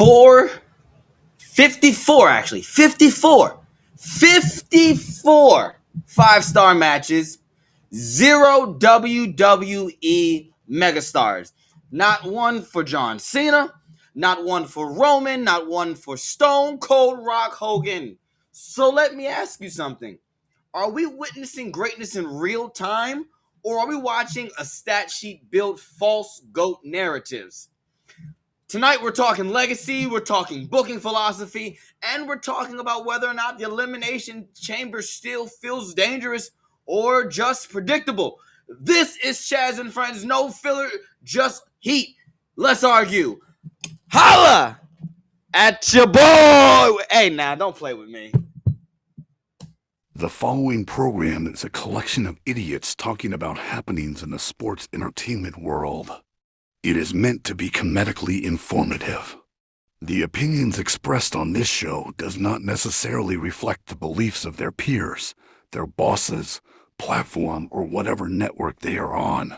54 5-star matches, 0 WWE megastars. Not one for John Cena, not one for Roman, not one for Stone Cold Rock Hogan. So let me ask you something. Are we witnessing greatness in real time, or are we watching a stat sheet build false GOAT narratives? Tonight we're talking legacy, we're talking booking philosophy, and we're talking about whether or not the Elimination Chamber still feels dangerous or just predictable. This is Chaz and Friends, no filler, just heat. Let's argue. Holla at your boy. Hey, now, don't play with me. The following program is a collection of idiots talking about happenings in the sports entertainment world. It is meant to be comedically informative. The opinions expressed on this show does not necessarily reflect the beliefs of their peers, their bosses, platform, or whatever network they are on.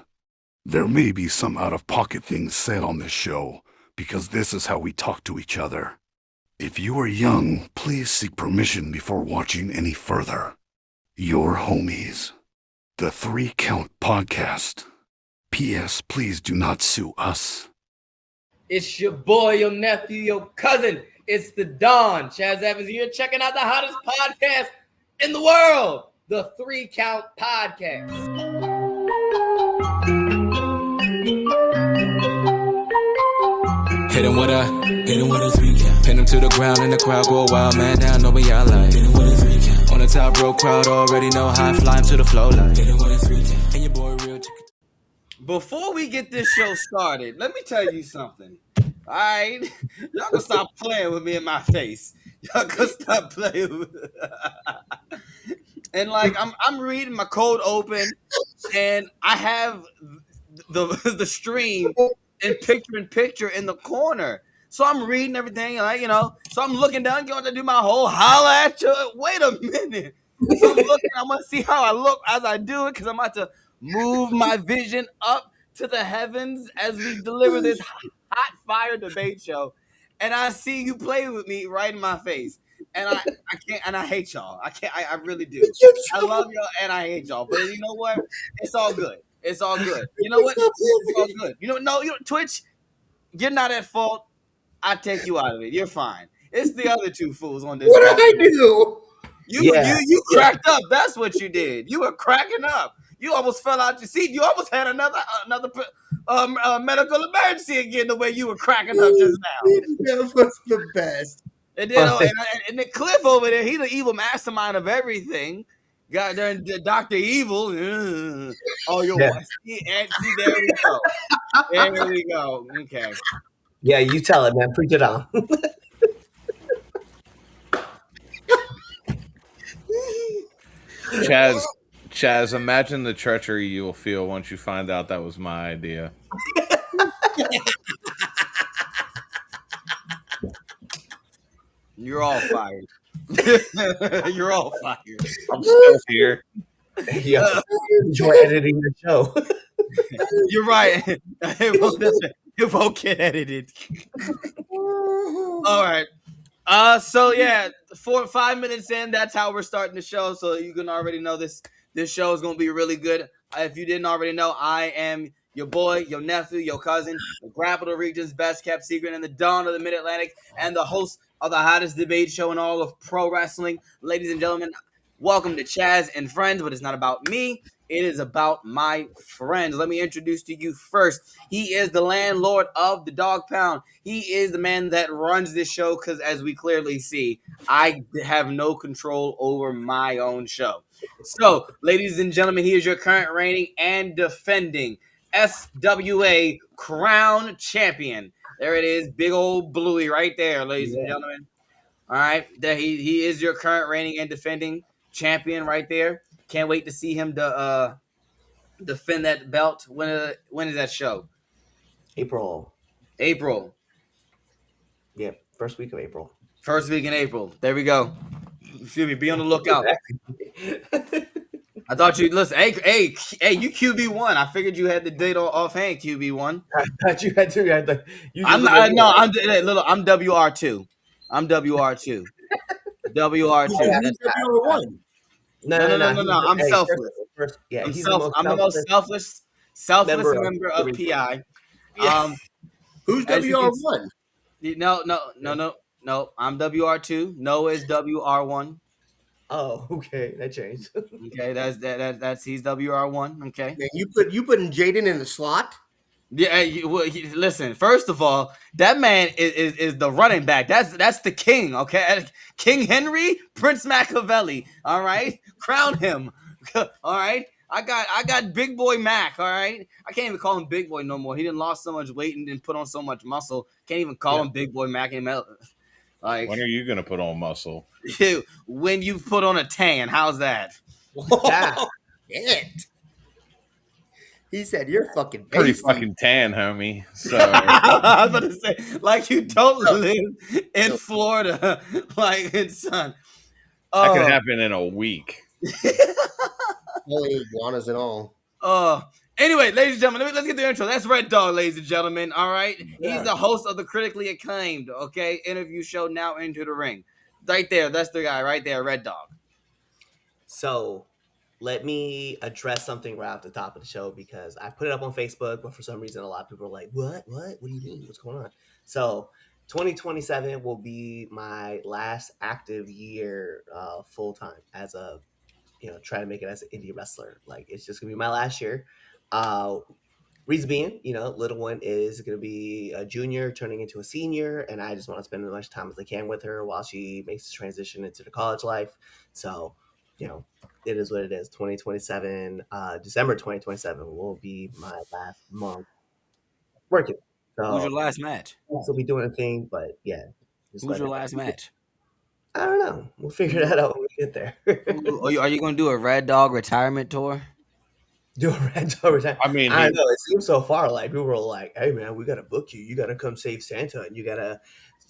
There may be some out-of-pocket things said on this show, because this is how we talk to each other. If you are young, please seek permission before watching any further. Your homies. The 3 Count Podcast. P.S. Please do not sue us. It's your boy, your nephew, your cousin. It's the Don. Chaz Evans here, checking out the hottest podcast in the world, the 3 Count Podcast. Hit him with a 3 count. Pin him to the ground and the crowd go wild, man down, know what y'all like. Hit him with a 3 count. On the top row, crowd already know how I fly him to the flow like. Hit him with a 3 count. And your boy real chicken. Before we get this show started, let me tell you something. All right? Y'all gonna stop playing with me in my face. Y'all gonna stop playing with me. And like I'm reading my code open and I have the stream in picture in the corner. So I'm reading everything, like, so I'm looking down, going to do my whole holla at you. Wait a minute. So I'm looking, I'm gonna see how I look as I do it, because I'm about to move my vision up to the heavens as we deliver this hot fire debate show. And I see you play with me right in my face. And I can't, and I hate y'all. I really do. I love y'all and I hate y'all. But you know what? It's all good. It's all good. You know what? It's all good. Twitch, you're not at fault. I take you out of it. You're fine. It's the other two fools on this. What did I do? You cracked up. That's what you did. You were cracking up. You almost fell out your seat. You almost had another medical emergency again. The way you were cracking up just now. That was the best. And then, and then Cliff over there, he's the evil mastermind of everything. Got there, Dr. Evil. Oh, you're see, there we go. There we go. Okay. Yeah, you tell it, man. Preach it on. Chaz, imagine the treachery you will feel once you find out that was my idea. You're all fired. You're all fired. I'm still here. Yeah, enjoy editing the show. You're right. It won't get edited. All right. So yeah, 4 or 5 minutes in, that's how we're starting the show. So you can already know this show is gonna be really good. If you didn't already know, I am your boy, your nephew, your cousin, the Capital Region's best kept secret, and the Dawn of the Mid-Atlantic, and the host of the hottest debate show in all of pro wrestling. Ladies and gentlemen, welcome to Chaz and Friends, but it's not about me. It is about my friends. Let me introduce to you first. He is the landlord of the Dog Pound. He is the man that runs this show because, as we clearly see, I have no control over my own show. So, ladies and gentlemen, he is your current reigning and defending SWA Crown Champion. There it is, big old Bluey right there, ladies and gentlemen. All right, there he is your current reigning and defending champion right there. Can't wait to see him defend that belt. When is that show? April. Yeah, first week of April. First week in April. There we go. Excuse me. Be on the lookout. I thought you listen. Hey, you QB1. I figured you had the date offhand. QB1. I thought you had to. You just I'm look not. at me No, like, I'm WR2. I'm WR2. Oh, WR2. he's WR1. No. I'm Hey, selfless. yeah, he's the most I'm the most selfless member of member of the PI. Yeah. Who's As you can WR1? No. I'm WR2. Noah is WR1. Oh, okay, that changed. Okay, that's he's WR1. Okay. Man, you putting Jaden in the slot? Yeah, listen. First of all, that man is the running back. That's the king. Okay, King Henry, Prince Machiavelli. All right, crown him. All right, I got Big Boy Mac. All right, I can't even call him Big Boy no more. He didn't lost so much weight and didn't put on so much muscle. Can't even call him Big Boy Mac anymore. Like, When are you gonna put on muscle? when you put on a tan, how's that? Yeah. Shit. He said you're fucking Pretty pasty. fucking tan, homie. So I was about to say, like you don't live in Florida, like in sun. that could happen in a week. Only iguanas and all. Anyway, ladies and gentlemen, let's get the intro. That's Red Dog, ladies and gentlemen. All right, Yeah. he's the host of the critically acclaimed interview show Now Into the Ring. Right there, that's the guy right there, Red Dog. So let me address something right off the top of the show because I put it up on Facebook, but for some reason a lot of people are like, What do you mean? What's going on? So 2027 will be my last active year full time as a try to make it as an indie wrestler. Like it's just gonna be my last year. Reason being, little one is going to be a junior turning into a senior, and I just want to spend as much time as I can with her while she makes the transition into the college life. So, it is what it is. 2027, December 2027 will be my last month working. So, Who's your last match? I'll still be doing a thing, but yeah. Who's your last match? I don't know. We'll figure that out when we get there. Are you going to do a Red Dog retirement tour? Do a red over time. I mean, I know it seems so far. Like people were like, "Hey man, we gotta book you. You gotta come save Santa, and you gotta."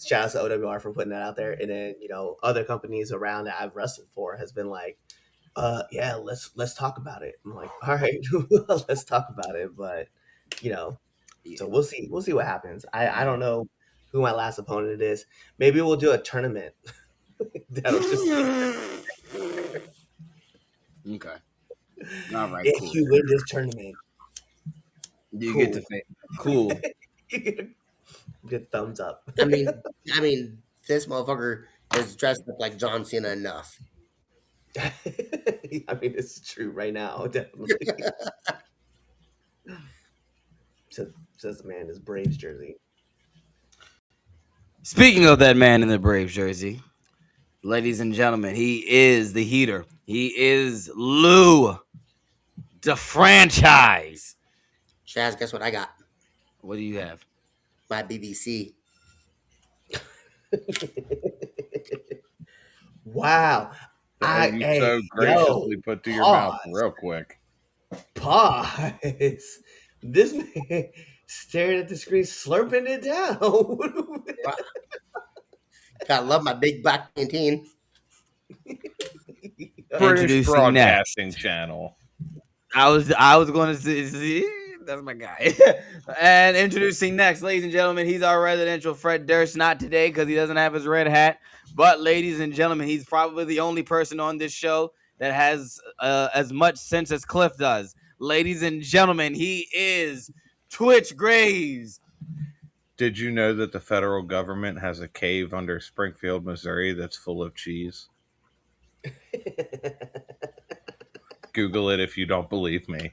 Shout out to OWR for putting that out there. And then other companies around that I've wrestled for has been like, yeah, let's talk about it. I'm like, all right, let's talk about it. But so we'll see what happens. I don't know who my last opponent is. Maybe we'll do a tournament. That'll just Okay. All right. if Cool. you win this tournament, You cool. get to say cool. you get a good thumbs up. I mean, this motherfucker is dressed up like John Cena enough. I mean, it's true right now, definitely. Says the man in his Braves jersey. Speaking of that man in the Braves jersey, ladies and gentlemen, he is the heater. He is Lou, the franchise. Chaz, guess what I got? What do you have? My BBC. Wow. you so graciously put to your mouth real quick. Pause. This man staring at the screen, slurping it down. Gotta love my big black canteen. British Introducing Broadcasting Channel. I was going to say that's my guy. And introducing next, ladies and gentlemen, he's our residential Fred Durst. Not today because he doesn't have his red hat. But ladies and gentlemen, he's probably the only person on this show that has as much sense as Cliff does. Ladies and gentlemen, he is Twitch Graves. Did you know that the federal government has a cave under Springfield, Missouri that's full of cheese? Google it if you don't believe me.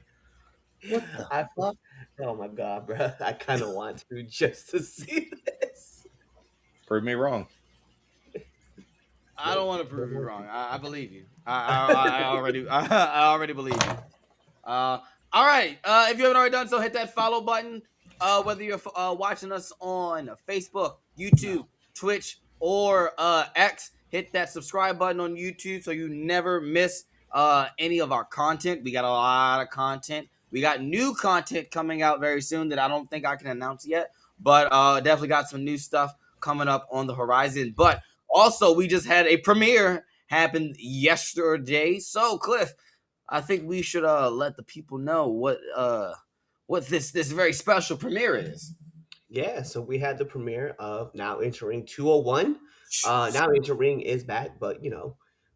What the fuck? Oh my god, bro! I kind of want to just to see this. Prove me wrong. I don't want to prove you wrong. I believe you. I already believe you. All right. If you haven't already done so, hit that follow button. Whether you're watching us on Facebook, YouTube, Twitch, or X, hit that subscribe button on YouTube so you never miss any of our content. We got a lot of content. We got new content coming out very soon that I don't think I can announce yet, but definitely got some new stuff coming up on the horizon. But also, we just had a premiere happen yesterday. So, Cliff, I think we should let the people know what this very special premiere is. Yeah, so we had the premiere of Now Entering 201. Now Entering is back, but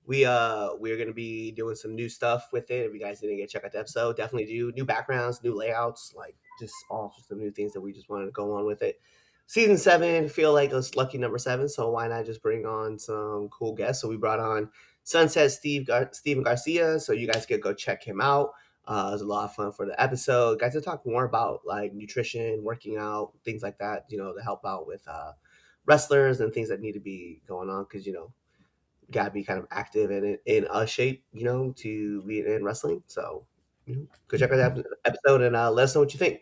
we're gonna be doing some new stuff with it. If you guys didn't get to check out the episode, definitely do new backgrounds, new layouts, like just all sorts of new things that we just wanted to go on with it. Season 7 feel like it's lucky number 7, so why not just bring on some cool guests? So we brought on Sunset Steven Garcia, so you guys could go check him out. It was a lot of fun for the episode. Guys to talk more about like nutrition, working out, things like that, to help out with wrestlers and things that need to be going on because, gotta be kind of active and in a shape, to be in wrestling. So, go check out that episode and let us know what you think.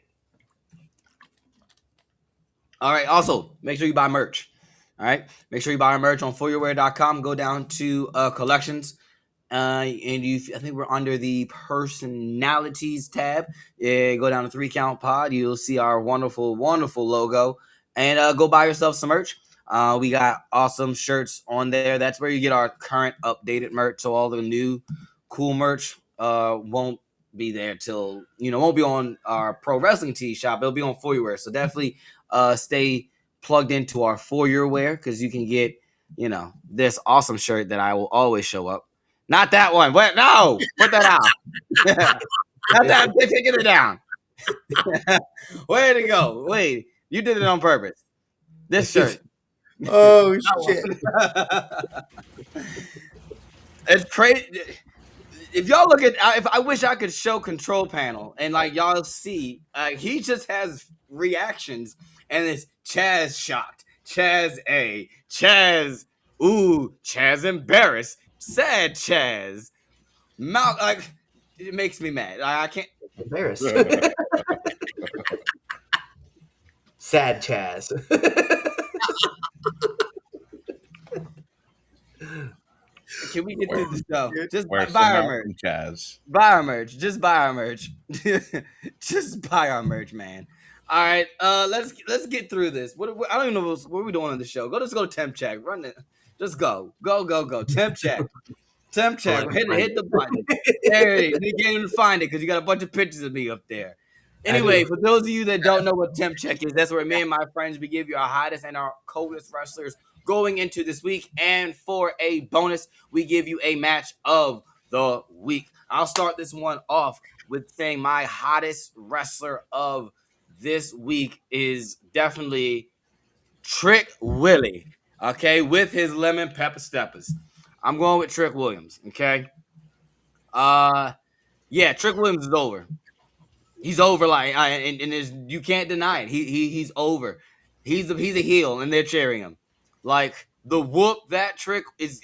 All right. Also, make sure you buy merch. All right. Make sure you buy our merch on foryourwear.com. Go down to collections. And I think we're under the personalities tab. Yeah, go down to 3 Count Pod. You'll see our wonderful, wonderful logo. And go buy yourself some merch. We got awesome shirts on there. That's where you get our current updated merch. So all the new cool merch won't be there till, won't be on our pro wrestling tee shop. It'll be on For Your Wear. So definitely stay plugged into our For Your Wear because you can get, this awesome shirt that I will always show up. Not that one. What? No, put that out. Not that. Taking it down. Way to go. Wait, you did it on purpose. This shirt. Oh shit! It's crazy. If y'all look at, if I wish I could show control panel and like y'all see, he just has reactions and it's Chaz shocked, Chaz Chaz, ooh, Chaz embarrassed, sad Chaz, like it makes me mad. I can't. Embarrassed. Sad Chaz. Can we get through the show? Just Wear buy some our out merch. from Chaz. Buy our merch. Just buy our merch. Just buy our merch, man. All right, let's get through this. I don't even know what we're doing on the show. Let's go temp check. Run it. Just go. Temp check. Temp check. Hit the button. There it is. You can't even find it because you got a bunch of pictures of me up there. Anyway, for those of you that don't know what temp check is, that's where me and my friends we give you our hottest and our coldest wrestlers going into this week. And for a bonus, we give you a match of the week. I'll start this one off with saying my hottest wrestler of this week is definitely Trick Willie, okay, with his lemon pepper steppers. I'm going with Trick Williams, okay? Yeah, Trick Williams is over. He's over, and you can't deny it. He's over. He's a heel, and they're cheering him. Like the whoop that Trick is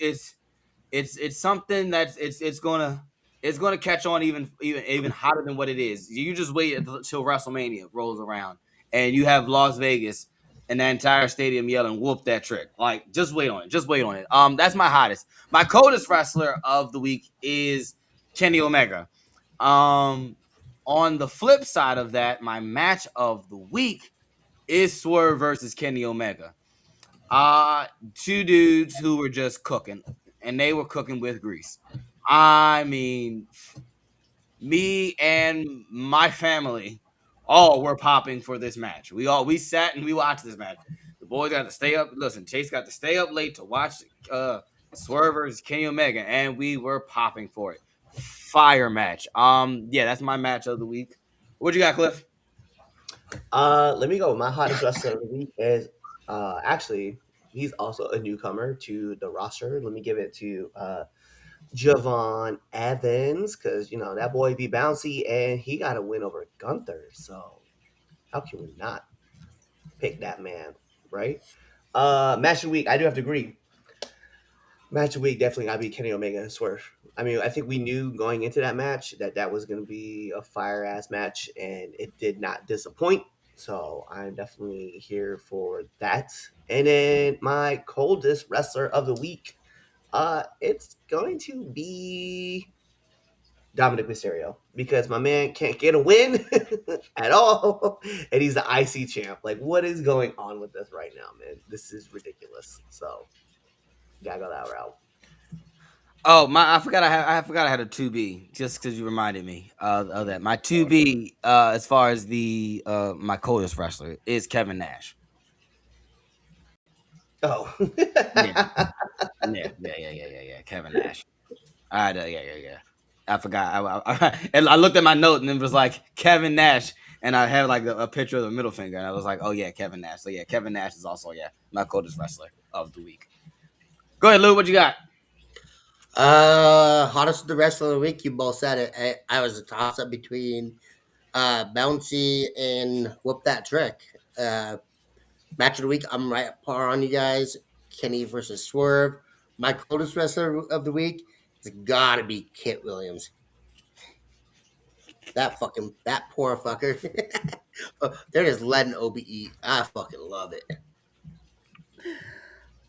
it's something that's it's gonna catch on even hotter than what it is. You just wait until WrestleMania rolls around and you have Las Vegas and the entire stadium yelling "whoop that Trick." Like just wait on it. That's my hottest. My coldest wrestler of the week is Kenny Omega. On the flip side of that, my match of the week is Swerve versus Kenny Omega. Two dudes who were just cooking, and they were cooking with grease. I mean, me and my family all were popping for this match. We sat and we watched this match. The boys got to stay up. Listen, Chase got to stay up late to watch Swerve versus Kenny Omega, and we were popping for it. Fire match. Yeah, that's my match of the week. What you got, Cliff? Let me go. My hottest wrestler of the week is actually he's also a newcomer to the roster. Let me give it to Javon Evans because that boy be bouncy and he got a win over Gunther. So how can we not pick that man, right? Match of the week, I do have to agree. Match of the week definitely gotta be Kenny Omega and Swerve. I mean, I think we knew going into that match that was going to be a fire ass match, and it did not disappoint. So I'm definitely here for that. And then my coldest wrestler of the week, it's going to be Dominic Mysterio because my man can't get a win at all, and he's the IC champ. Like, what is going on with this right now, man? This is ridiculous. So, gotta go that route. Oh my! I forgot I had a 2B just because you reminded me of that. My 2B, as far as the my coldest wrestler is Kevin Nash. Oh. Yeah, yeah. Kevin Nash. Yeah. I forgot. And I looked at my note and it was like Kevin Nash, and I had like a picture of the middle finger, and I was like, oh yeah, Kevin Nash. So yeah, Kevin Nash is also my coldest wrestler of the week. Go ahead, Lou. What you got? Hottest of the rest of the week. You both said it. I was a toss up between Bouncy and Whoop That Trick. Match of the week. I'm right at par on you guys. Kenny versus Swerve. My coldest wrestler of the week has gotta be Kit Williams. That poor fucker. They're just letting OBE. I fucking love it.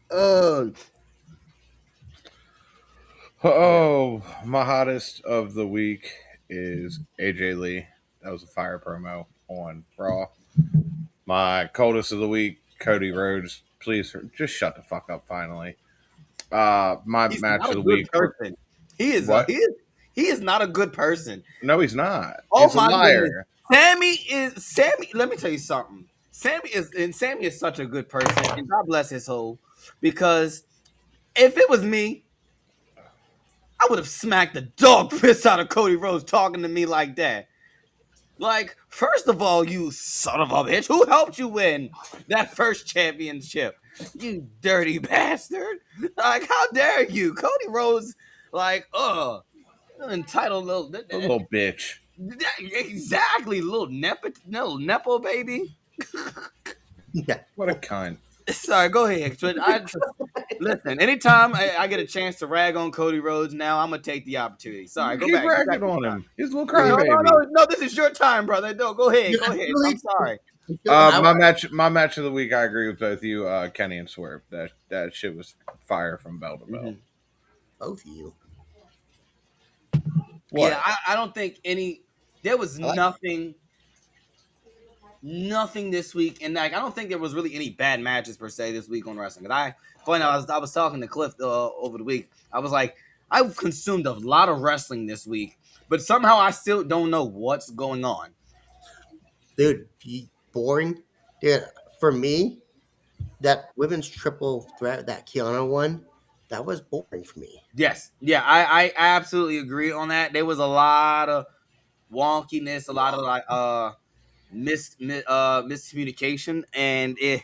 Uh, Oh, my hottest of the week is AJ Lee. That was a fire promo on Raw. My coldest of the week, Cody Rhodes. Please just shut the fuck up finally. My he's match not of a the good week. person. He is. What? He is not a good person. No, he's not. Oh He's a my goodness. liar. Sammy. Let me tell you something. Sammy is such a good person, and God bless his soul. Because if it was me, I would have smacked the dog piss out of Cody Rhodes talking to me like that. Like, first of all, you son of a bitch, who helped you win that first championship? You dirty bastard! Like, how dare you, Cody Rhodes? Like, entitled little, A little bitch. exactly, little nepo baby. What a cunt. Sorry, go ahead. Listen. Anytime I get a chance to rag on Cody Rhodes, now I'm gonna take the opportunity. Sorry, go Keep back. ragging on him. He's a little No, crybaby. no. This is your time, brother. No, go ahead. Go ahead. I'm sorry. My match of the week. I agree with both you, Kenny and Swerve. That shit was fire from bell to bell. Both of you. What? Yeah, I don't think there was nothing this week, and like I don't think there was really any bad matches per se this week on wrestling. Cause I was talking to Cliff over the week. I was like, I've consumed a lot of wrestling this week, but somehow I still don't know what's going on. Dude, boring. Dude, for me, that women's triple threat, that Kiana one, that was boring for me. Yes, yeah, I absolutely agree on that. There was a lot of wonkiness, a lot of like miscommunication, and it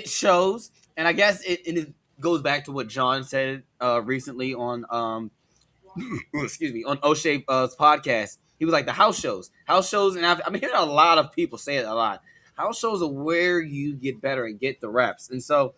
shows. And I guess it goes back to what John said recently on excuse me, on O'Shea's podcast. He was like the house shows, and I've been hearing a lot of people say it a lot. House shows are where you get better and get the reps, and so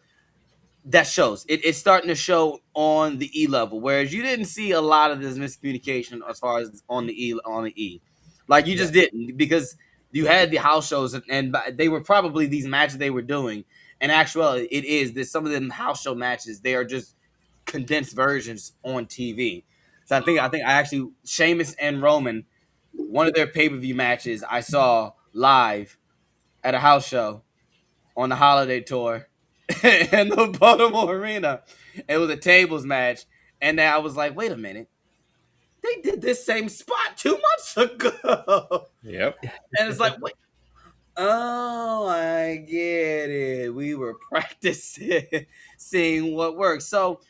that shows. It's starting to show on the E level, whereas you didn't see a lot of this miscommunication as far as on the E. Like you just didn't, because you had the house shows, and they were probably these matches they were doing. And actually, it is that some of them house show matches, they are just condensed versions on TV. So I think I actually Sheamus and Roman, one of their pay-per-view matches I saw live at a house show on the holiday tour in the Baltimore Arena. It was a tables match, and then I was like, wait a minute, they did this same spot 2 months ago. Yep. And it's like, wait, oh, I get it. We were practicing, seeing what works. So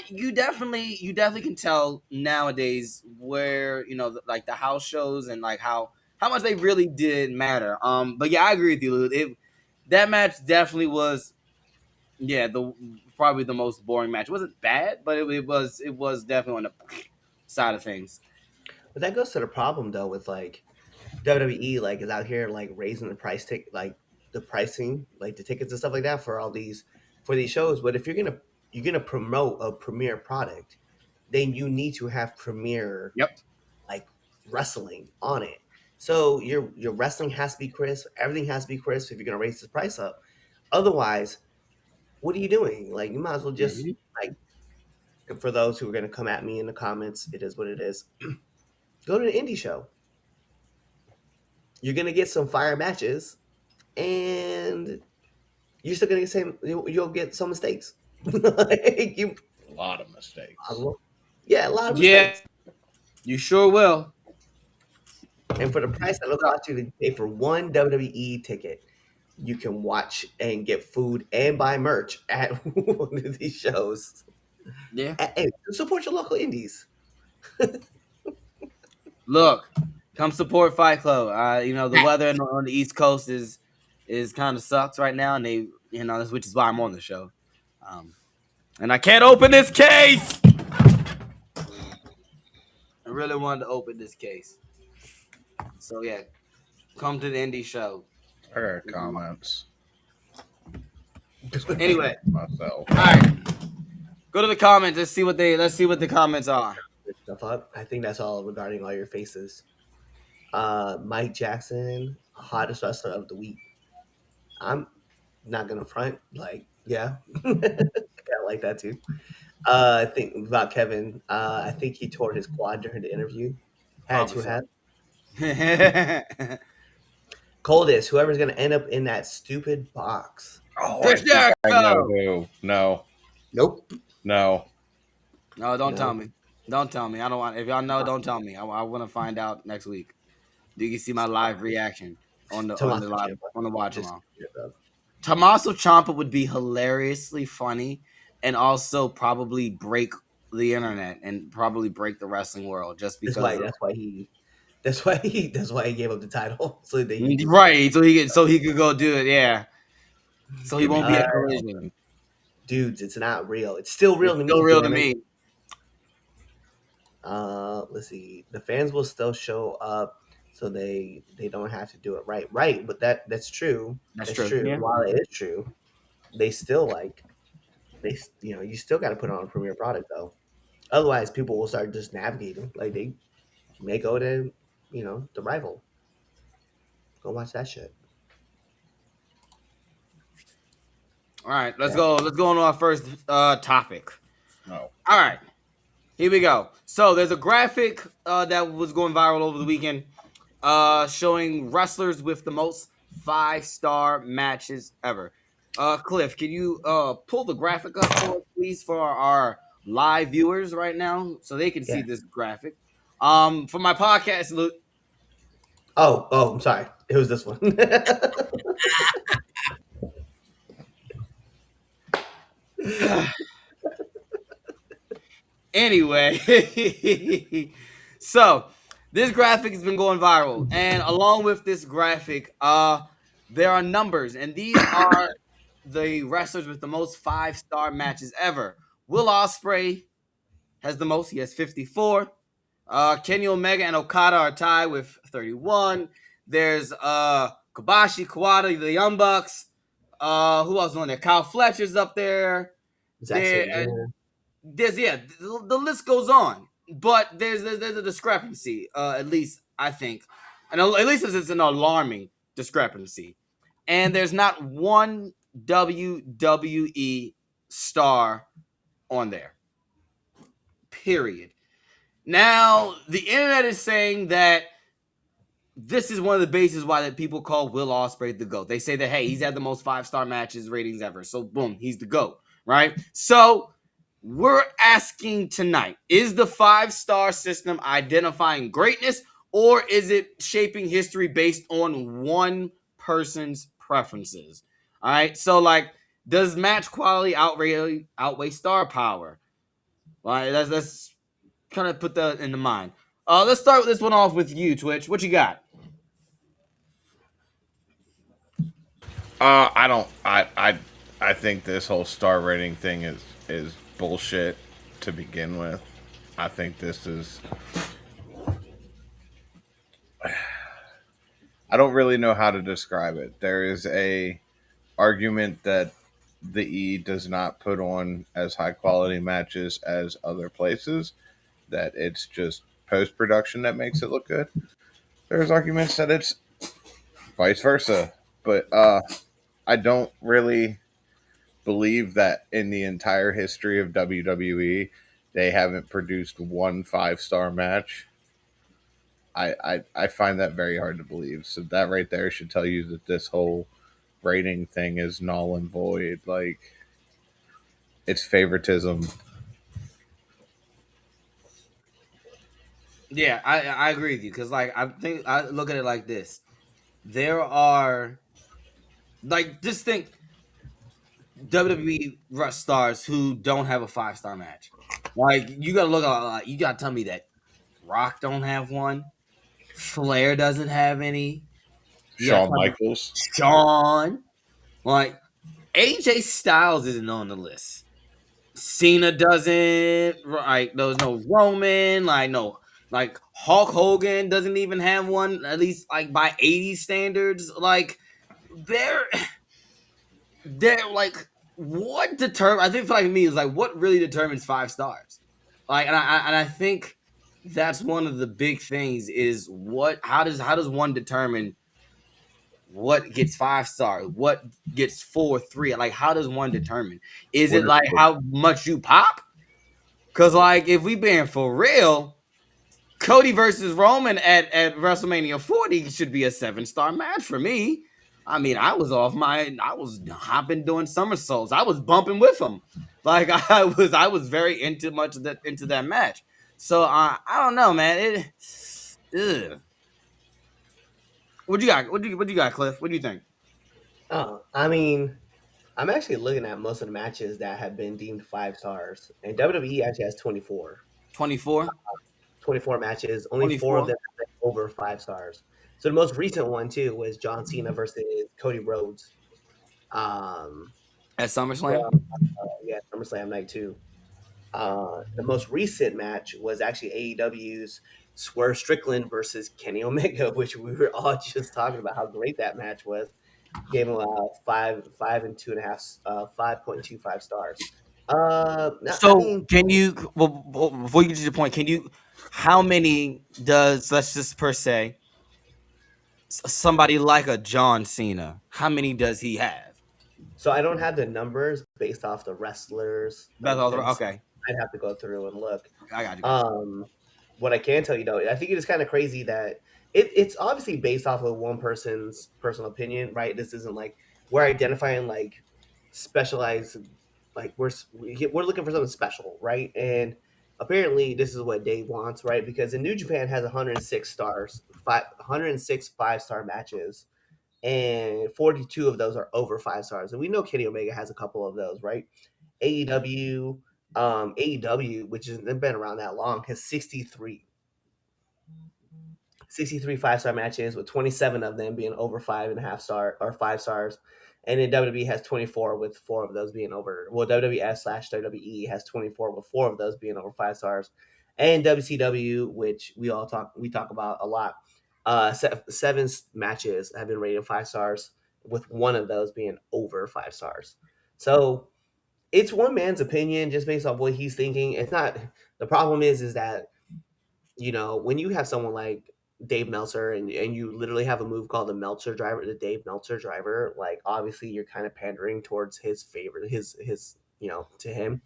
you definitely can tell nowadays where like the house shows and like how much they really did matter. But yeah, I agree with you, Lou. That match definitely was, probably the most boring match. It wasn't bad, but it was definitely on the side of things. But that goes to the problem though with like WWE like is out here like raising the the pricing, like the tickets and stuff like that for these shows. But if you're gonna promote a premier product, then you need to have premier Yep. like wrestling on it. So your wrestling has to be crisp. Everything has to be crisp if you're gonna raise the price up. Otherwise, what are you doing? Like you might as well just like for those who are gonna come at me in the comments, it is what it is. Go to the indie show. You're gonna get some fire matches, and you're still gonna get you'll get some mistakes. Like lot of mistakes. Yeah, a lot of Yeah, mistakes. you sure will. And for the price that it'll cost you to pay for one WWE ticket, you can watch and get food and buy merch at one of these shows. Yeah. Hey, support your local indies. Look, come support Fight Club. The weather on the East Coast is kind of sucks right now, and which is why I'm on the show. And I can't open this case. I really wanted to open this case. So yeah, come to the indie show. I got comments. Anyway, Myself. all right. Go to the comments. Let's see what the comments are. Stuff up. I think that's all regarding all your faces. Mike Jackson, hottest wrestler of the week. I'm not gonna front. Like, yeah, I like that too. I think about Kevin. I think he tore his quad during the interview. Had to have. Coldest, whoever's gonna end up in that stupid box. Oh, Chris I know Jericho. who. No. Nope. No. No, don't No. tell me. Don't tell me. I don't want. If y'all know, don't tell me. I want to find out next week. You can see my live reaction on the watch along. Tommaso Ciampa would be hilariously funny, and also probably break the internet and probably break the wrestling world just because. That's why he gave up the title so that he could, right. So he could go do it. Yeah. So he won't be at Collision. Dudes, it's not real. It's still real to me. Still real to me. Let's see. The fans will still show up, so they don't have to do it right. Right, but that's true. That's true. Yeah. While it is true, they still you still got to put on a premier product though. Otherwise, people will start just navigating. Like they may go to the rival. Go watch that shit. All right, let's go. Let's go on to our first topic. No. All right, here we go. So there's a graphic that was going viral over the weekend, showing wrestlers with the most 5-star matches ever. Cliff, can you pull the graphic up for us, please, for our live viewers right now, so they can see this graphic? For my podcast, Luke. Oh, I'm sorry. It was this one. Anyway, so this graphic has been going viral, and along with this graphic, there are numbers, and these are the wrestlers with the most 5-star matches ever. Will Ospreay has the most; he has 54. Kenny Omega and Okada are tied with 31. There's Kobashi, Kawada, the Young Bucks. Who else is on there? Kyle Fletcher's up there. The list goes on, but there's a discrepancy. At least I think, and at least it's an alarming discrepancy. And there's not one WWE star on there. Period. Now the internet is saying that this is one of the bases why that people call Will Ospreay the GOAT. They say that, hey, he's had the most 5-star matches ratings ever. So boom, he's the GOAT, right? So we're asking tonight, is the 5-star system identifying greatness, or is it shaping history based on one person's preferences? All right. So does match quality outweigh star power? Well, let's kind of put that into mind. Let's start with this one off with you, Twitch. What you got? I think this whole star rating thing is bullshit to begin with. I think this is. I don't really know how to describe it. There is a argument that the E does not put on as high quality matches as other places, that it's just post production that makes it look good. There's arguments that it's vice versa, but I don't really believe that in the entire history of WWE they haven't produced one 5-star match. I find that very hard to believe. So that right there should tell you that this whole rating thing is null and void. Like, it's favoritism Yeah, I agree with you because like I think I look at it like this: there are like just think WWE stars who don't have a 5-star match. Like you gotta look at like, you gotta tell me that Rock don't have one, Flair doesn't have any. You gotta Shawn tell me Michaels. Shawn. Like AJ Styles isn't on the list. Cena doesn't. Right? There's no Roman. Like no. Like Hulk Hogan doesn't even have one. At least like by 80 standards. Like they're they're like what determine. I think for like me is like what really determines 5 stars. Like and I think that's one of the big things is what how does one determine what gets 5 stars, what gets 4, 3? Like, how does one determine? Is What it are, like how much you pop? Because, like, if we being for real, Cody versus Roman at WrestleMania 40 should be a 7-star match for me. I mean, I was hopping doing somersaults. I was bumping with him. Like I was very into that match. So I don't know, man. Ugh. What you got? What you got, Cliff? What do you think? Oh, I mean, I'm actually looking at most of the matches that have been deemed 5 stars, and WWE actually has 24. 24? 24 matches. Only four of 24 them have been over 5 stars. So the most recent one too was John Cena versus Cody Rhodes. Um, at SummerSlam? from yeah, SummerSlam night two. The most recent match was actually AEW's Swerve Strickland versus Kenny Omega, which we were all just talking about how great that match was. Gave him five and 2.5, 5.25 stars. I So mean, can you before you get to the point, can you how many does let's just per se somebody like a John Cena, how many does he have? so I don't have the numbers based off the wrestlers That's all themselves. okay. I'd have to go through and look. I got you, got you. Um, what I can tell you though, I think it is kind of crazy that it's obviously based off of one person's personal opinion, right? This isn't like we're identifying like specialized, like we're looking for something special, right? And apparently this is what Dave wants, right? Because in New Japan has 106 stars, 106 5-star matches, and 42 of those are over 5 stars. And we know Kenny Omega has a couple of those, right? AEW, AEW, which has been around that long, has 63 5-star matches with 27 of them being over 5.5 star or 5 stars. And then WWE has 24 with 4 of those being over. Well, WWF/WWE has 24 with 4 of those being over 5 stars. And WCW, which we talk about a lot, 7 matches have been rated 5 stars with 1 of those being over 5 stars. So it's one man's opinion just based off what he's thinking. It's not the problem is that when you have someone like Dave Meltzer and you literally have a move called the Dave Meltzer driver, like obviously you're kind of pandering towards his favorite, his to him.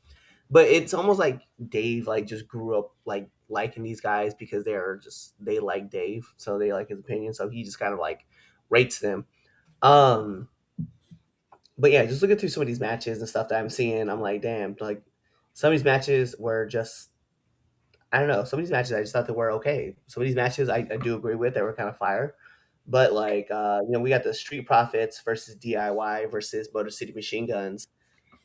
But it's almost like Dave like just grew up like liking these guys because they like Dave, so they like his opinion, so he just kind of like rates them. Um, but yeah, just looking through some of these matches and stuff that I'm seeing, I'm like, damn, like some of these matches were just I don't know. Some of these matches I just thought they were okay. Some of these matches I do agree with. They were kind of fire. But like we got the Street Profits versus DIY versus Motor City Machine Guns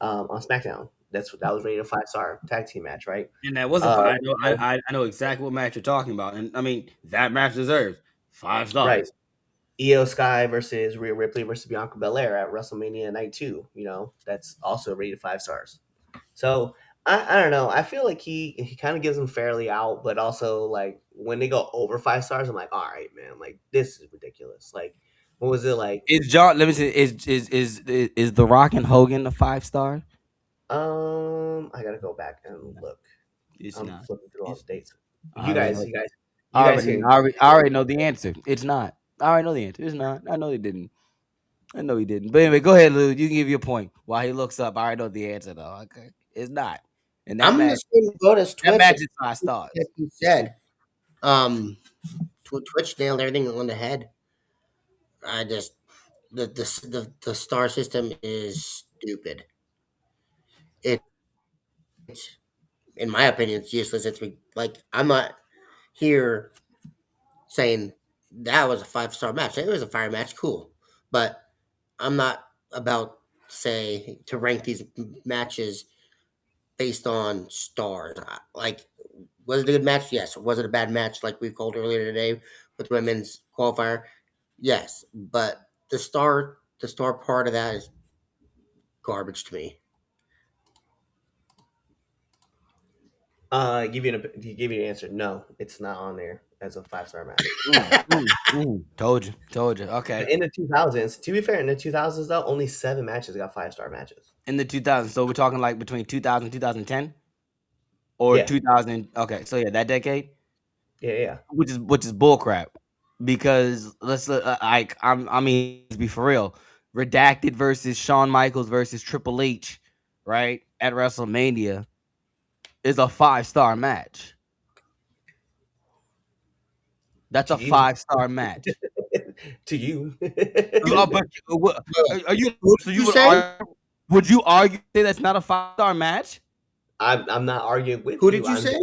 on SmackDown. That was rated a 5-star tag team match, right? And that was a Uh, five. I know exactly what match you're talking about. And I mean that match deserves 5 right. stars. Io Sky versus Rhea Ripley versus Bianca Belair at WrestleMania Night 2. That's also rated 5 stars. So I don't know. I feel like he kind of gives them fairly out, but also like when they go over 5 stars, I'm like, all right, man, like this is ridiculous. Like, what was it like? Is John let me see is The Rock and Hogan a 5-star? I gotta go back and look. It's I'm not. flipping through all the It's dates. I already know. You guys can. I already know the answer. It's not. I already know the answer. It's not. I know he didn't. I know he didn't. But anyway, go ahead, Lou. You can give your point. While he looks up, I already know the answer though. Okay. It's not. And I'm in the same boat as that Twitch. match is 5 stars. Like you said, um, Twitch nailed everything on the head. I just the star system is stupid. It's in my opinion, it's useless. Like I'm not. here saying that was a 5-star match. It was a fire match, cool. But I'm not about to rank these matches based on stars. Like, was it a good match? Yes. Was it a bad match like we called earlier today with women's qualifier? Yes. But the star part of that is garbage to me. Give you an answer. No, it's not on there as a 5-star match. Told you. Okay. But in the 2000s, to be fair, in the 2000s though, only 7 matches got 5-star matches. In the 2000s, so we're talking like between 2000 and 2010, or Yeah. 2000. Okay, so yeah, that decade, Yeah. which is bullcrap, because let's I mean, let's be for real. Redacted versus Shawn Michaels versus Triple H, right, at WrestleMania, is a 5-star match. That's a To you. 5-star match. To you. But are you? So you would you argue say that's not a 5-star match? I'm not arguing with Who you. did you say?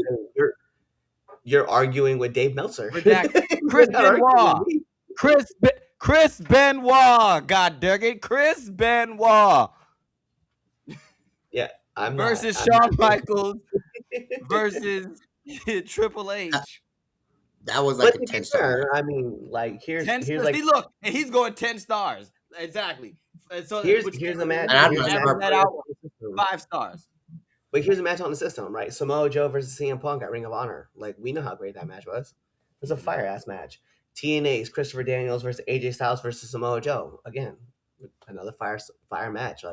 You're arguing with Dave Meltzer. Redacted. Chris Benoit. Chris Benoit. God dang it, Chris Benoit. Yeah, I'm versus not, Shawn Michaels versus Triple H. That was like but a 10-star. I mean, like here's like See, look, and he's going 10 stars. Exactly. So here's a match. And Here's a match that out 5 stars. But here's a match on the system, right? Samoa Joe versus CM Punk at Ring of Honor. Like, we know how great that match was. It was a fire ass match. TNA's Christopher Daniels versus AJ Styles versus Samoa Joe. Again, another fire match.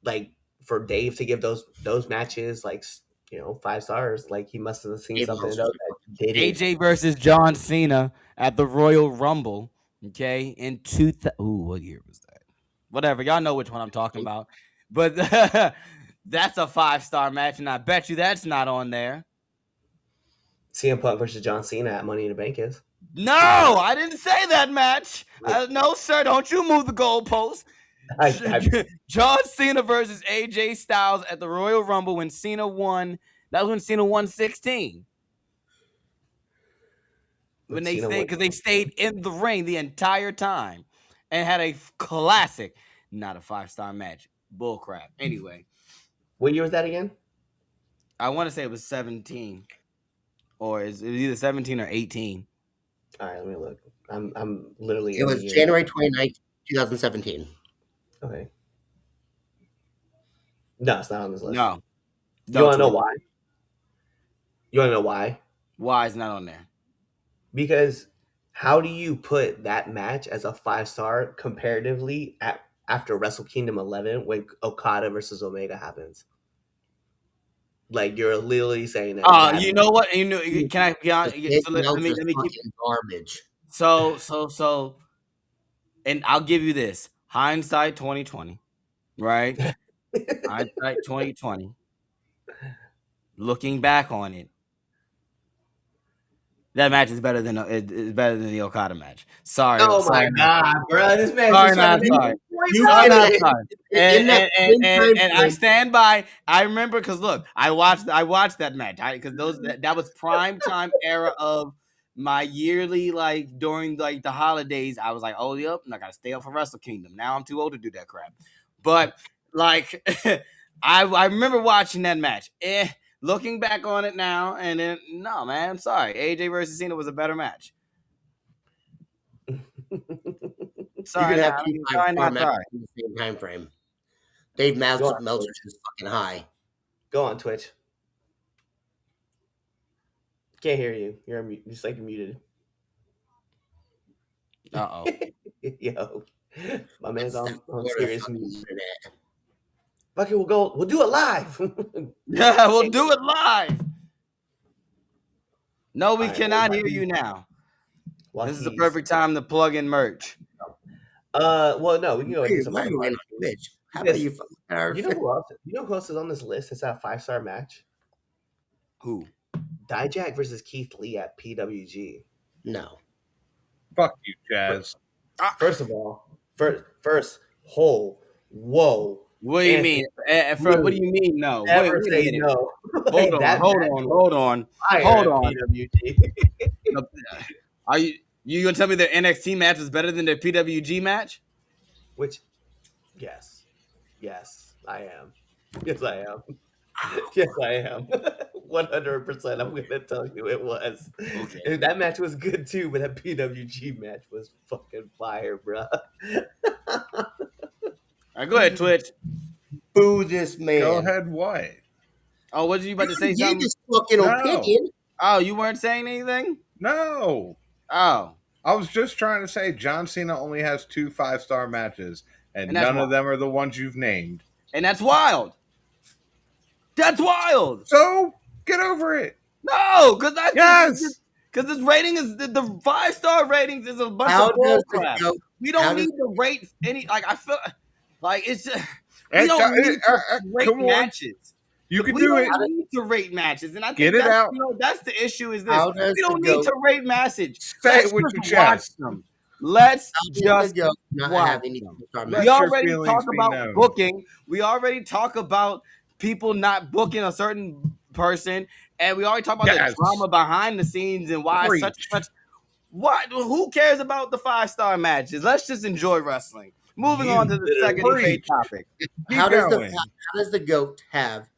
Like for Dave to give those matches 5 stars, like he must have seen something that did it. AJ versus John Cena at the Royal Rumble. Okay, in 2000. Ooh, what year was that? Whatever, y'all know which one I'm talking about. But that's a 5-star match, and I bet you that's not on there. CM Punk versus John Cena at Money in the Bank is. No, I didn't say that match. No, sir, don't you move the goalpost. John Cena versus AJ Styles at the Royal Rumble when Cena won. That was when Cena won 16. When they stayed, because they stayed in the ring the entire time and had a classic, not a 5-star match. Bullcrap. Anyway. What year was that again? I want to say it was 17. Or it was either 17 or 18. All right, let me look. I'm literally. It was January 29th, 2017. Okay. No, it's not on this list. No. You want to know why? You want to know why? Why is not on there? Because how do you put that match as a 5-star comparatively after Wrestle Kingdom 11 when Okada versus Omega happens? Like, you're literally saying that. You know what? You know, can I be honest? So let me keep garbage. So, and I'll give you this: hindsight 2020, right? Hindsight 2020. Looking back on it, that match is better than the Okada match. Sorry. Oh my god, bro! This match. Sorry. And I stand by. I remember because look, I watched that match because that was prime time era of my yearly, like during like the holidays. I was like, oh yep, I gotta stay up for Wrestle Kingdom. Now I'm too old to do that crap. But like, I remember watching that match. Looking back on it now, and then no, man, I'm sorry. AJ versus Cena was a better match. Sorry, you can have sorry. In the same time frame. Dave Meltzer is fucking high. Go on Twitch. Can't hear you. You're just like muted. Uh-oh. Yo, my man's on serious mute. Fuck it, we'll do it live. Yeah, we'll do it live. No, we cannot hear you now. This is the perfect time to plug in merch. Well, no, we can go into some How about you? You know who else is on this list? It's that 5-star match. Who? Dijak versus Keith Lee at PWG. No. Fuck you, Chaz. First of all, whoa. What do you mean? What do you mean? No. Never say no. Hold on. PWG. Are you gonna tell me their NXT match was better than their PWG match? Which, yes, I am. Yes, I am. Yes, I am. 100%. I'm gonna tell you it was. Okay. And that match was good too, but that PWG match was fucking fire, bro. All right, go ahead, Twitch. Boo this man. Go ahead, what? Oh, what you about to say? Give Something? his fucking No. opinion. Oh, you weren't saying anything? No. Oh. I was just trying to say John Cena only has 2 5-star matches, and And that's none why. of them are the ones you've named. And that's wild. That's wild. So get over it. No, because that's Yes. because this rating is the 5-star ratings is a bunch How of bull does crap. the goat? We how don't does- need to rate any. Like I feel like it's just we It's- don't need to rate come on. matches. You can We do it. don't need to rate matches, and I think Get it that's, out. That's the issue. Is this How does we don't the need goat- to rate matches. Say Let's it with just your watch chest. them. Let's How does just the goat not watch have any them. star Let matches? We your already feelings talk be about known. booking. We already talk about people not booking a certain person, and we already talk about Yes. the drama behind the scenes and why Preach. such and such. What? Who cares about the 5-star matches? Let's just enjoy wrestling. Moving You on to the literally second debate preach. topic. How does going. how does the goat have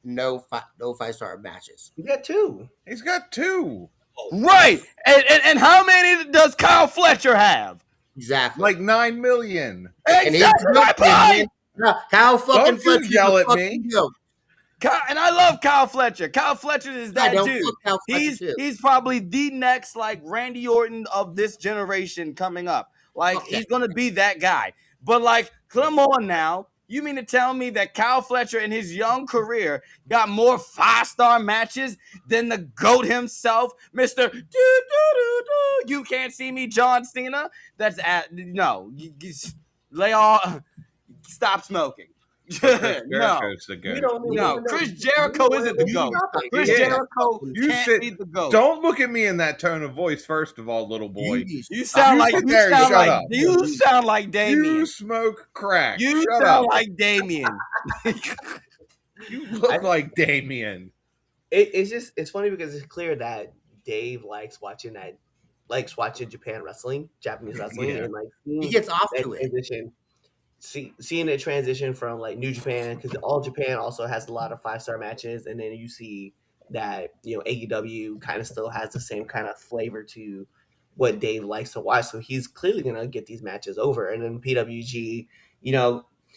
no 5-star matches? You got 2. He's got 2. Right, and how many does Kyle Fletcher have? Exactly. Like 9 million. And he's Exactly my point. Kyle fucking Don't you Fletcher. yell the at fucking me. goat. And I love Kyle Fletcher. Kyle Fletcher is that don't dude. fuck Kyle Fletcher too. He's probably the next like Randy Orton of this generation coming up. Like Okay. he's gonna be that guy. But like, come on now. You mean to tell me that Kyle Fletcher in his young career got more 5-star matches than the GOAT himself, Mr. You Can't See Me, John Cena? That's no. Lay off. Stop smoking. Chris No. Jericho's the goat. We don't need No, to know. Chris Jericho isn't the GOAT. Chris Yeah. Jericho You can't sit- be the GOAT. Don't look at me in that tone of voice, first of all, little boy. You sound like sit there and shut up. you sound like Damien. You smoke crack. You Shut sound up. like Damien. You look like Damien. It's funny because it's clear that Dave likes watching Japanese wrestling, Yeah. and like He gets off that to it. transition. Seeing it transition from like New Japan, because All Japan also has a lot of 5-star matches, and then you see that AEW kind of still has the same kind of flavor to what Dave likes to watch. So he's clearly gonna get these matches over. And then PWG,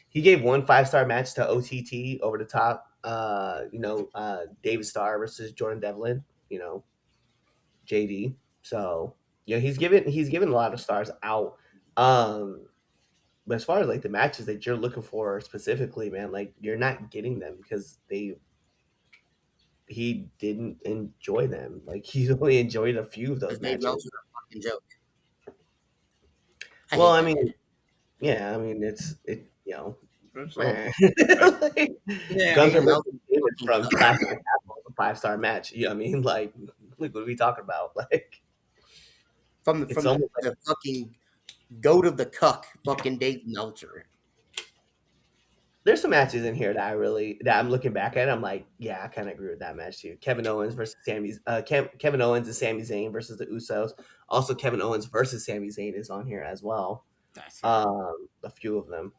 he gave one 5-star match to OTT over the top. David Starr versus Jordan Devlin. JD. So he's given a lot of stars out. But as far as like the matches that you're looking for specifically, man, like you're not getting them because he didn't enjoy them. Like he's only enjoyed a few of those Dave matches. Meltzer's a fucking joke. Well, I hate that. mean, yeah, I mean it's It's all- man. Yeah, Gunther Dave versus David from Clash of the Castle, a 5-star match. You know what I mean? Like what are we talking about? Like from it's the almost fucking goat of the cuck, fucking Dave Meltzer. there's some matches in here that I'm looking back at. I'm like, yeah, I kind of agree with that match too. Kevin Owens versus Kevin Owens and Sami Zayn versus the Usos. Also, Kevin Owens versus Sami Zayn is on here as well. A few of them.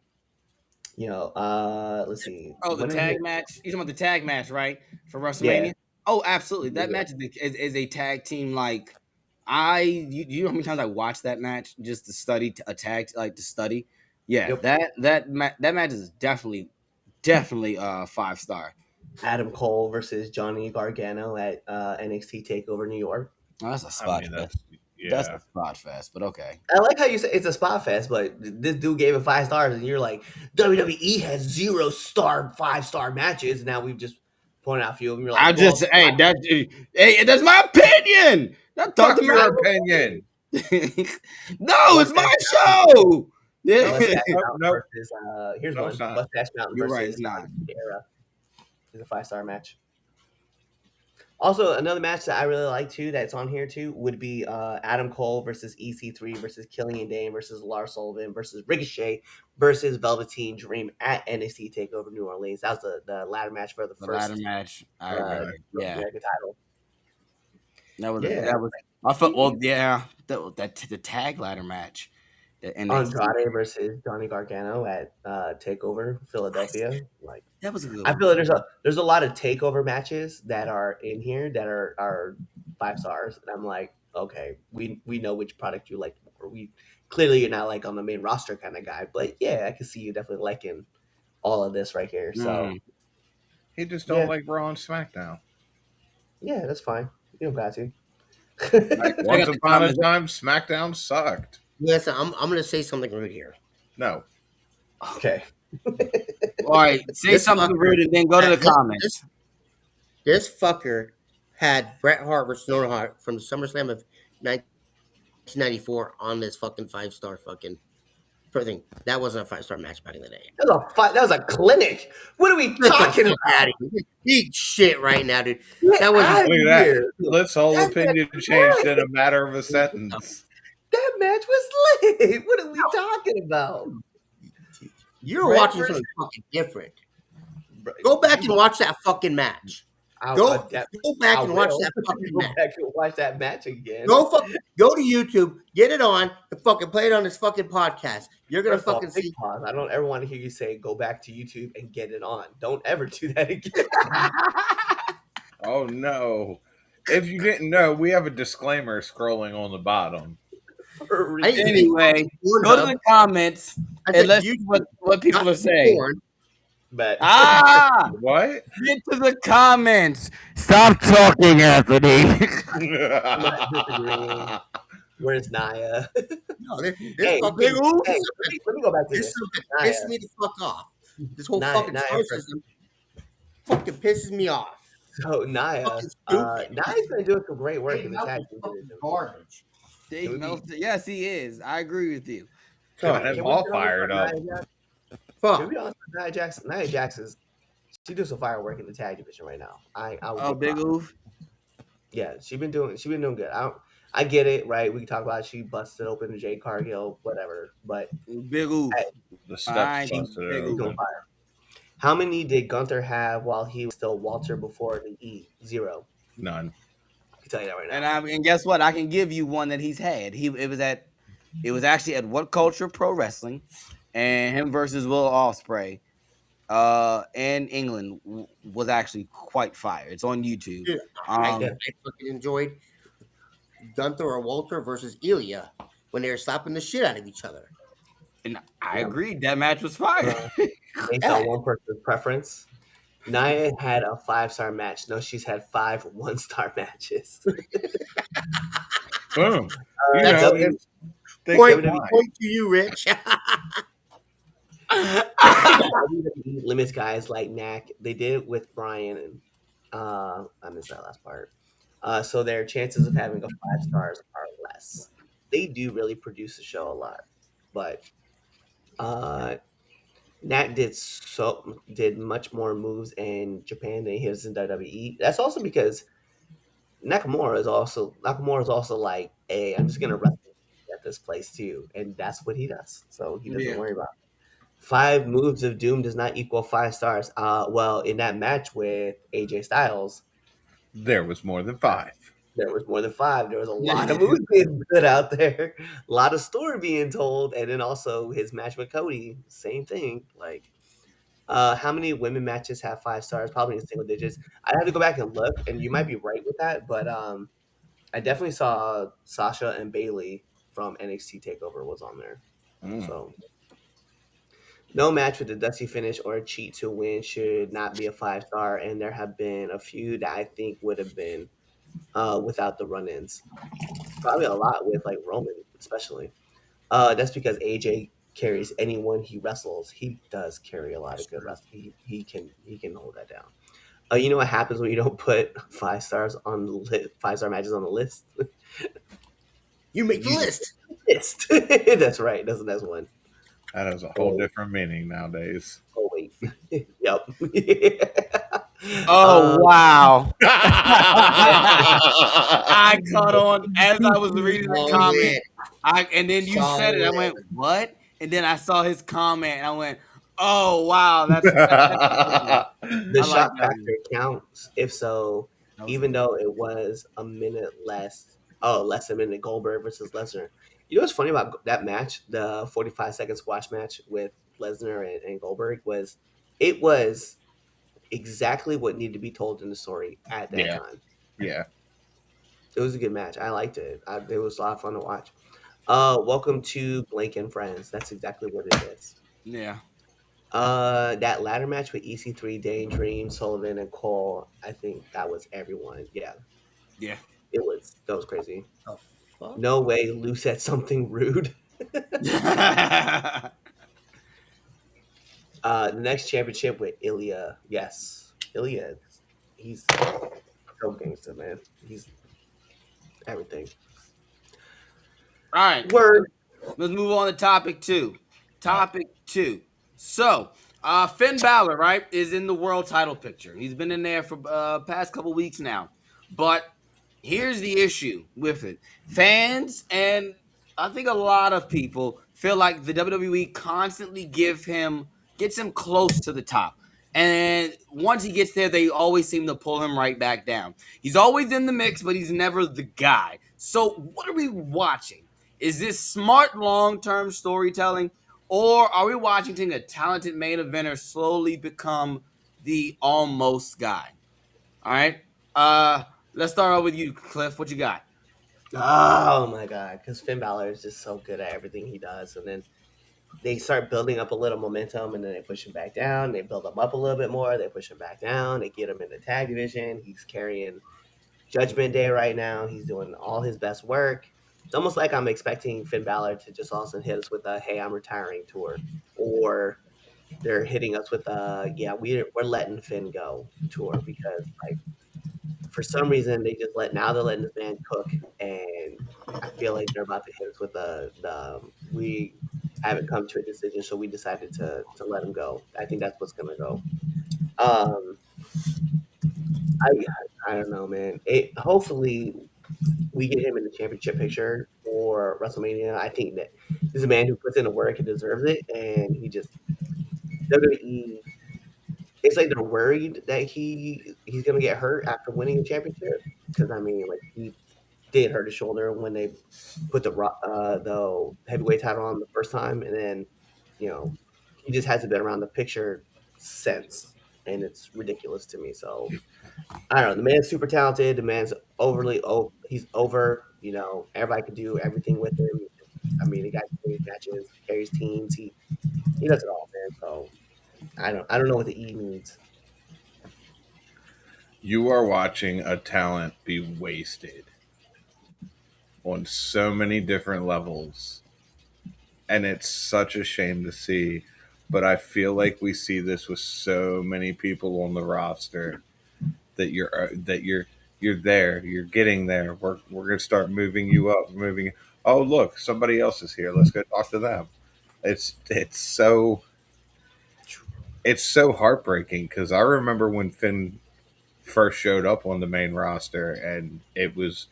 Let's see. Oh, the When is tag it? match. You're talking about the tag match, right? For WrestleMania? Yeah. Oh, absolutely. That Yeah. match is a tag team. Like you know how many times I watched that match just to study a tag, like to study. Yeah, Yep. that match is definitely 5-star. Adam Cole versus Johnny Gargano at NXT Takeover New York. Oh, that's a I spot mean, fest. That's a spot fest, but okay. I like how you say it's a spot fest, but this dude gave it 5 stars, and you're like, WWE has 0 star 5-star matches. Now we've just pointed out a few of them. You're like, That's my opinion. Not Fuck talking your about opinion. No, it's my show. Yeah. Mustache Nope, Mountain nope. versus here's No, one. it's not. Mustache Mountain You're versus right, it's not. Era is a 5-star match. Also, another match that I really like too, that's on here too, would be Adam Cole versus EC3 versus Killian Dane versus Lars Sullivan versus Ricochet versus Velveteen Dream at NXT Takeover New Orleans. That was the ladder match for the The ladder first match. I North agree. Yeah, American title. Yeah, that was. I felt well. Yeah, the tag ladder match. The NXT. Andrade versus Johnny Gargano at Takeover Philadelphia. Like, That was a good I one. feel like there's a lot of takeover matches that are in here that are 5 stars, and I'm like, okay, we know which product you like more. We clearly you're not like on the main roster kind of guy, but yeah, I can see you definitely liking all of this right here. So Mhm. He just don't yeah, like Raw and SmackDown. yeah, that's fine. You don't got to. Like I once got the upon a comments. time, SmackDown sucked. Listen, I'm gonna say something rude here. No, Okay. All right, say This something fucker- rude and then go to the comments. This fucker had Bret Hart versus Owen Hart from the SummerSlam of 1994 on this fucking 5-star fucking thing. That wasn't a 5-star match back in the day. That was a clinic. What are we talking about? Big shit right now, dude. Get That was outta look at that. here. This whole That opinion match changed was in a matter of a sentence. That match was lit. What are we talking about? you're Bret watching versus- something fucking different. Go back and watch that fucking match. Go back and watch that fucking Go match. back and watch that match again. Go to YouTube, get it on, and fucking play it on this fucking podcast. You're gonna First of all, fucking big see. pause. I don't ever want to hear you say go back to YouTube and get it on. Don't ever do that again. Oh no. If you didn't know, we have a disclaimer scrolling on the bottom. For real. Anyway, go to the comments and let's see what people are saying. But Ah, What? get to the comments. Stop talking, Anthony. where's Naya? No, this Hey, fucking big oof. Hey, let me go back to this this. pisses me the fuck off. This whole Naya- fucking Naya star first. system fucking pisses me off. So Naya, Fucking stupid. Naya's been doing some great work in the tag team Fucking division. garbage. Dave Meltzer. Yes, he is. I agree with you. God, Can I'm we all be honest fired with up. Nia Jax? Can Fuck. we be honest with Nia Jax? Nia Jax is she doing some firework in the tag division right now. I Oh, would big oof. Yeah, she's been doing good. I get it, right? We can talk about she busted open the Jade Cargill, whatever. But Big oof. Hey, The I steps think busted big she's open. on fire. How many did Gunther have while he was still Walter before the E? 0. None. I can tell you that right now. And guess what? I can give you one that he's had. It was actually at What Culture Pro Wrestling, and him versus Will Ospreay, in England was actually quite fire. It's on YouTube. Dude, I fucking enjoyed Gunther or Walter versus Ilya when they were slapping the shit out of each other. And I agreed that match was fire. Based on one person's preference, Nia had a 5-star match. No, she's had 5 1-star matches. Boom. That's Think point, of mine. point to you, Rich. WWE limits guys like Knack. They did it with Brian, and I missed that last part. So their chances of having a 5 stars are less. They do really produce the show a lot, but Knack did much more moves in Japan than he does in WWE. That's also because Nakamura is also like, hey, I'm just gonna wrestle at this place too, and that's what he does. So he doesn't worry about it. 5 moves of doom does not equal 5 stars. Well, in that match with AJ Styles, There was more than 5. there was more than 5. There was a lot of moves being put out there, a lot of story being told, and then also his match with Cody, same thing. Like, how many women matches have 5 stars? Probably in single digits. I'd have to go back and look, and you might be right with that, but I definitely saw Sasha and Bailey from NXT Takeover was on there. So no match with a dusty finish or a cheat to win should not be a 5-star, and there have been a few that I think would have been without the run-ins. Probably a lot with like Roman, especially. That's because AJ carries anyone he wrestles. He does carry a lot of good wrestling. He can hold that down. You know what happens when you don't put 5 stars on the 5-star matches on the list? You make the list. That's right. That's one. That has a whole different meaning nowadays. Oh wait. Yep. Oh wow! I I caught on as I was reading the Oh comment. yeah, And then you said it. I solid. went, "What?" And then I saw his comment, and I went, "Oh wow, that's a good one. The I like shock that one. factor counts. If so, That was a even good though it was a minute less, less than a minute Goldberg versus Lesnar. You know what's funny about that match, the 45-second squash match with Lesnar and Goldberg, it was exactly what needed to be told in the story at that yeah, time. yeah. It was a good match. I liked it. It was a lot of fun to watch. Welcome to Blake and Friends. That's exactly what it is. Yeah. That ladder match with EC3, Dane, Dream, Sullivan, and Cole. I think that was everyone. Yeah, Yeah. that was crazy. The fuck? No way Lou said something rude. The next championship with Ilya. Yes, Ilya. He's so gangster, man. He's everything. All right. Word. Let's move on to topic two. Topic two. So, Finn Balor, right, is in the world title picture. He's been in there for past couple weeks now. But here's the issue with it. Fans and I think a lot of people feel like the WWE constantly gets him close to the top. And once he gets there, they always seem to pull him right back down. He's always in the mix, but he's never the guy. So, what are we watching? Is this smart long-term storytelling, or are we watching a talented main eventer slowly become the almost guy? All right. Let's start off with you, Cliff. What you got? Oh my god, because Finn Balor is just so good at everything he does, and then they start building up a little momentum, and then they push him back down. They build him up a little bit more. They push him back down. They get him in the tag division. He's carrying Judgment Day right now. He's doing all his best work. It's almost like I'm expecting Finn Balor to just also hit us with a "Hey, I'm retiring" tour, or they're hitting us with a "Yeah, we're letting Finn go" tour, because like for some reason they're letting this man cook, and I feel like they're about to hit us with the we haven't come to a decision, so we decided to let him go. I think that's what's gonna go. Um, I I don't know, man. Hopefully we get him in the championship picture for WrestleMania. I think that this is a man who puts in the work and deserves it, and he just WWE. It's like they're worried that he's gonna get hurt after winning a championship, because I mean, like he did hurt his shoulder when they put the heavyweight title on the first time, and then he just hasn't been around the picture since, and it's ridiculous to me. So I don't know. The man's super talented. The man's he's over. Everybody can do everything with him. I mean, the guy carries matches, carries teams. He does it all, man. So I don't know what the E means. You are watching a talent be wasted on so many different levels, and it's such a shame to see. But I feel like we see this with so many people on the roster that you're there, you're getting there. We're gonna start moving you up, moving. Oh, look, somebody else is here. Let's go talk to them. It's so heartbreaking, because I remember when Finn first showed up on the main roster, and it was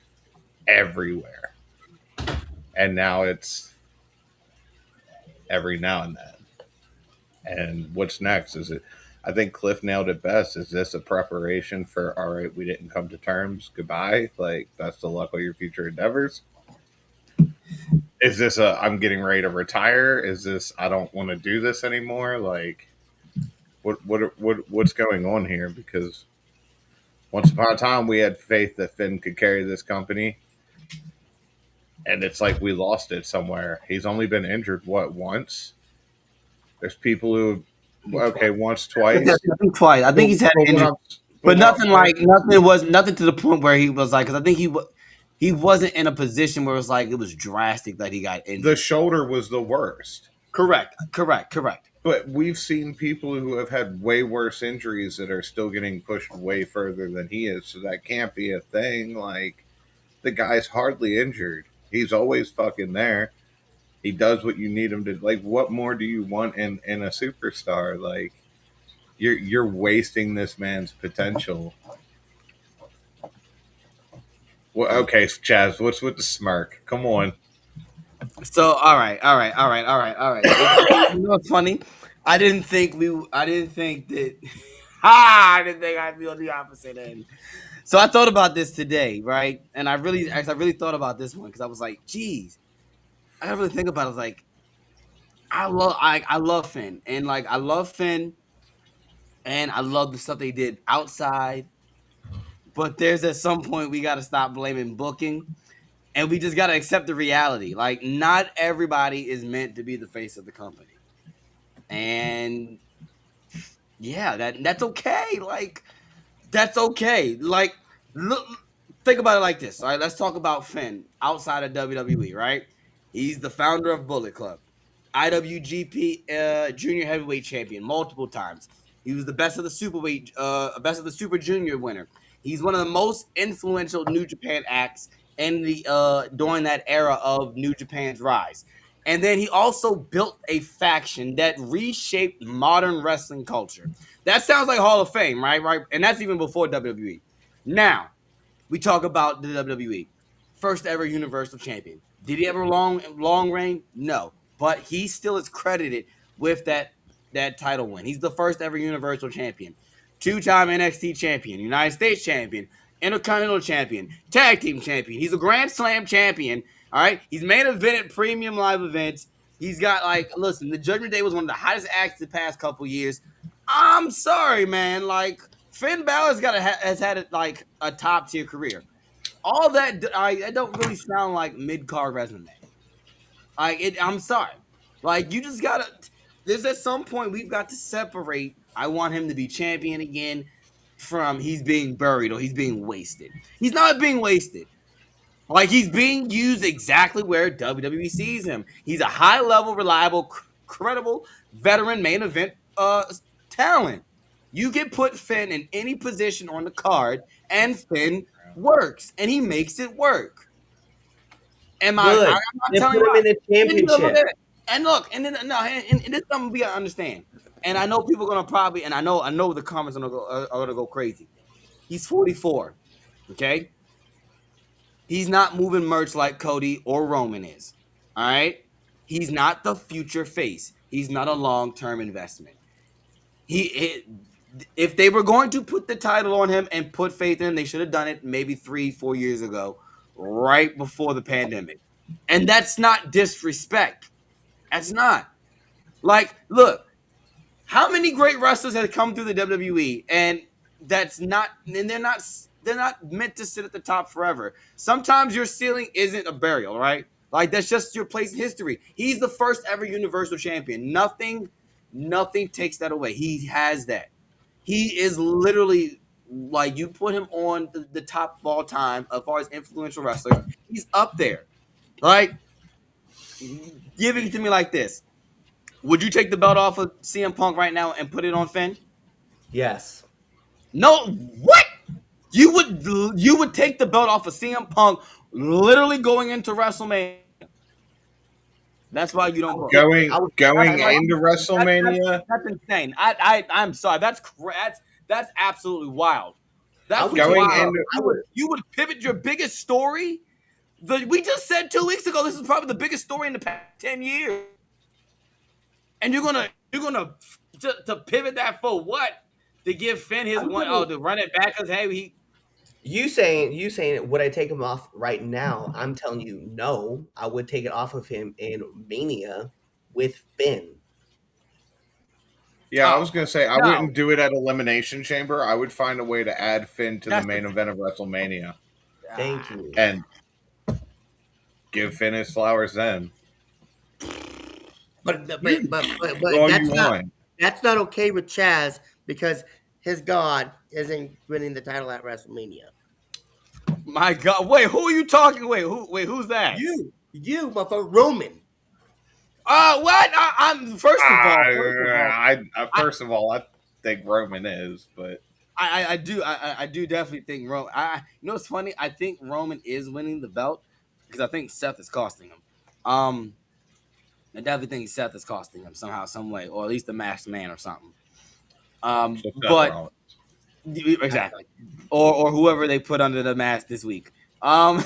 everywhere, and now it's every now and then. And what's next? Is it? I think Cliff nailed it best. Is this a preparation for, all right, we didn't come to terms, goodbye? Like, best of luck with your future endeavors? Is this a, I'm getting ready to retire? Is this, I don't want to do this anymore? Like, what's going on here? Because once upon a time, we had faith that Finn could carry this company, and it's like we lost it somewhere. He's only been injured, what, once? There's people who, okay, once, twice. I think twice. I think he's had injury, but nothing nothing to the point where he was like, because I think he wasn't in a position where it was like it was drastic that he got injured. The shoulder was the worst. Correct. But we've seen people who have had way worse injuries that are still getting pushed way further than he is. So that can't be a thing. Like, the guy's hardly injured. He's always fucking there. He does what you need him to. Like, what more do you want in a superstar? Like, You're wasting this man's potential. Well, okay, Chaz, what's with the smirk? Come on. So all right. You know what's funny? I didn't think that. I didn't think I'd be on the opposite end. So I thought about this today, right? And I really thought about this one because I was like, geez, I gotta really think about it. I was like, I love Finn, and like I love Finn, and I love the stuff they did outside. But there's at some point we got to stop blaming booking, and we just got to accept the reality. Like, not everybody is meant to be the face of the company, and yeah, that's okay. Like, that's okay. Like, look, think about it like this. All right, let's talk about Finn outside of WWE. Right, he's the founder of Bullet Club, IWGP Junior Heavyweight Champion multiple times. He was the best of the Super Junior winner. He's one of the most influential New Japan acts in the during that era of New Japan's rise. And then he also built a faction that reshaped modern wrestling culture. That sounds like Hall of Fame, right? Right, and that's even before WWE. Now we talk about the WWE, first ever Universal Champion. Did he ever long reign? No, but he still is credited with that title win. He's the first ever Universal Champion, two-time NXT Champion, United States Champion, Intercontinental Champion, Tag Team Champion. He's a Grand Slam Champion. All right, he's main evented premium live events. He's got listen, the Judgment Day was one of the hottest acts the past couple years. I'm sorry, man. Like Finn Balor's has had like a top tier career. All that that don't really sound like mid card resume. I'm sorry. Like you just gotta. There's at some point we've got to separate. I want him to be champion again from he's being buried or he's being wasted. He's not being wasted. Like he's being used exactly where WWE sees him. He's a high level, reliable, credible veteran main event talent. You can put Finn in any position on the card, and Finn works, and he makes it work. I'm Good. not Then telling put you. him in the championship. And look, and then no, and this is something we gotta understand. And I know people are gonna probably, and I know the comments are gonna go crazy. He's 44. Okay, he's not moving merch like Cody or Roman is. All right, he's not the future face. He's not a long-term investment. If they were going to put the title on him and put faith in him, they should have done it maybe 3-4 years ago, right before the pandemic. And that's not disrespect. That's not. Like, look, how many great wrestlers have come through the WWE and they're not meant to sit at the top forever. Sometimes your ceiling isn't a burial, right? Like that's just your place in history. He's the first ever Universal Champion. Nothing takes that away. He has that. He is literally like you put him on the top of all time as far as influential wrestler. He's up there. Like, give it to me like this. Would you take the belt off of CM Punk right now and put it on Finn? Yes. No, what? You would take the belt off of CM Punk literally going into WrestleMania. That's why you don't going into WrestleMania. That's insane. I'm sorry. That's absolutely wild. That's going wild. into. You would pivot your biggest story. We just said 2 weeks ago this is probably the biggest story in the past 10 years. And you're gonna to pivot that for what? To give Finn his to run it back because hey You saying would I take him off right now? I'm telling you, no. I would take it off of him in Mania with Finn. Yeah, I was gonna say I wouldn't do it at Elimination Chamber. I would find a way to add Finn to the main event of WrestleMania. Thank you. And give Finn his flowers then. But that's not okay with Chaz because his God isn't winning the title at WrestleMania. My God! Wait, who are you talking? Who's that? You, motherfucker, Roman. What? I'm first of all, I think Roman is, but I do definitely think Roman. You know what's funny? I think Roman is winning the belt because I think Seth is costing him. I definitely think Seth is costing him somehow, some way, or at least the masked man or something. So Seth But Rollins. exactly, or whoever they put under the mask this week. But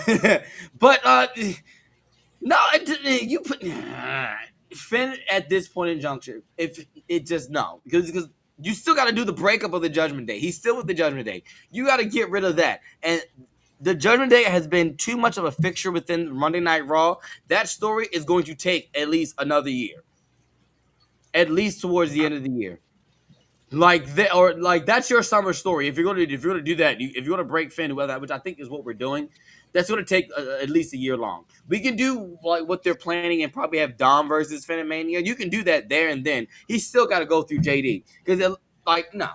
no, you put Finn at this point in juncture. If it just no, because you still got to do the breakup of the Judgment Day. He's still with the Judgment Day. You got to get rid of that. And the Judgment Day has been too much of a fixture within Monday Night Raw. That story is going to take at least another year, at least towards the end of the year. That's your summer story. If you're gonna do that, if you're gonna break Finn, which I think is what we're doing, that's gonna take at least a year long. We can do like what they're planning and probably have Dom versus Finn and Mania. You can do that there and then. He's still got to go through JD because no,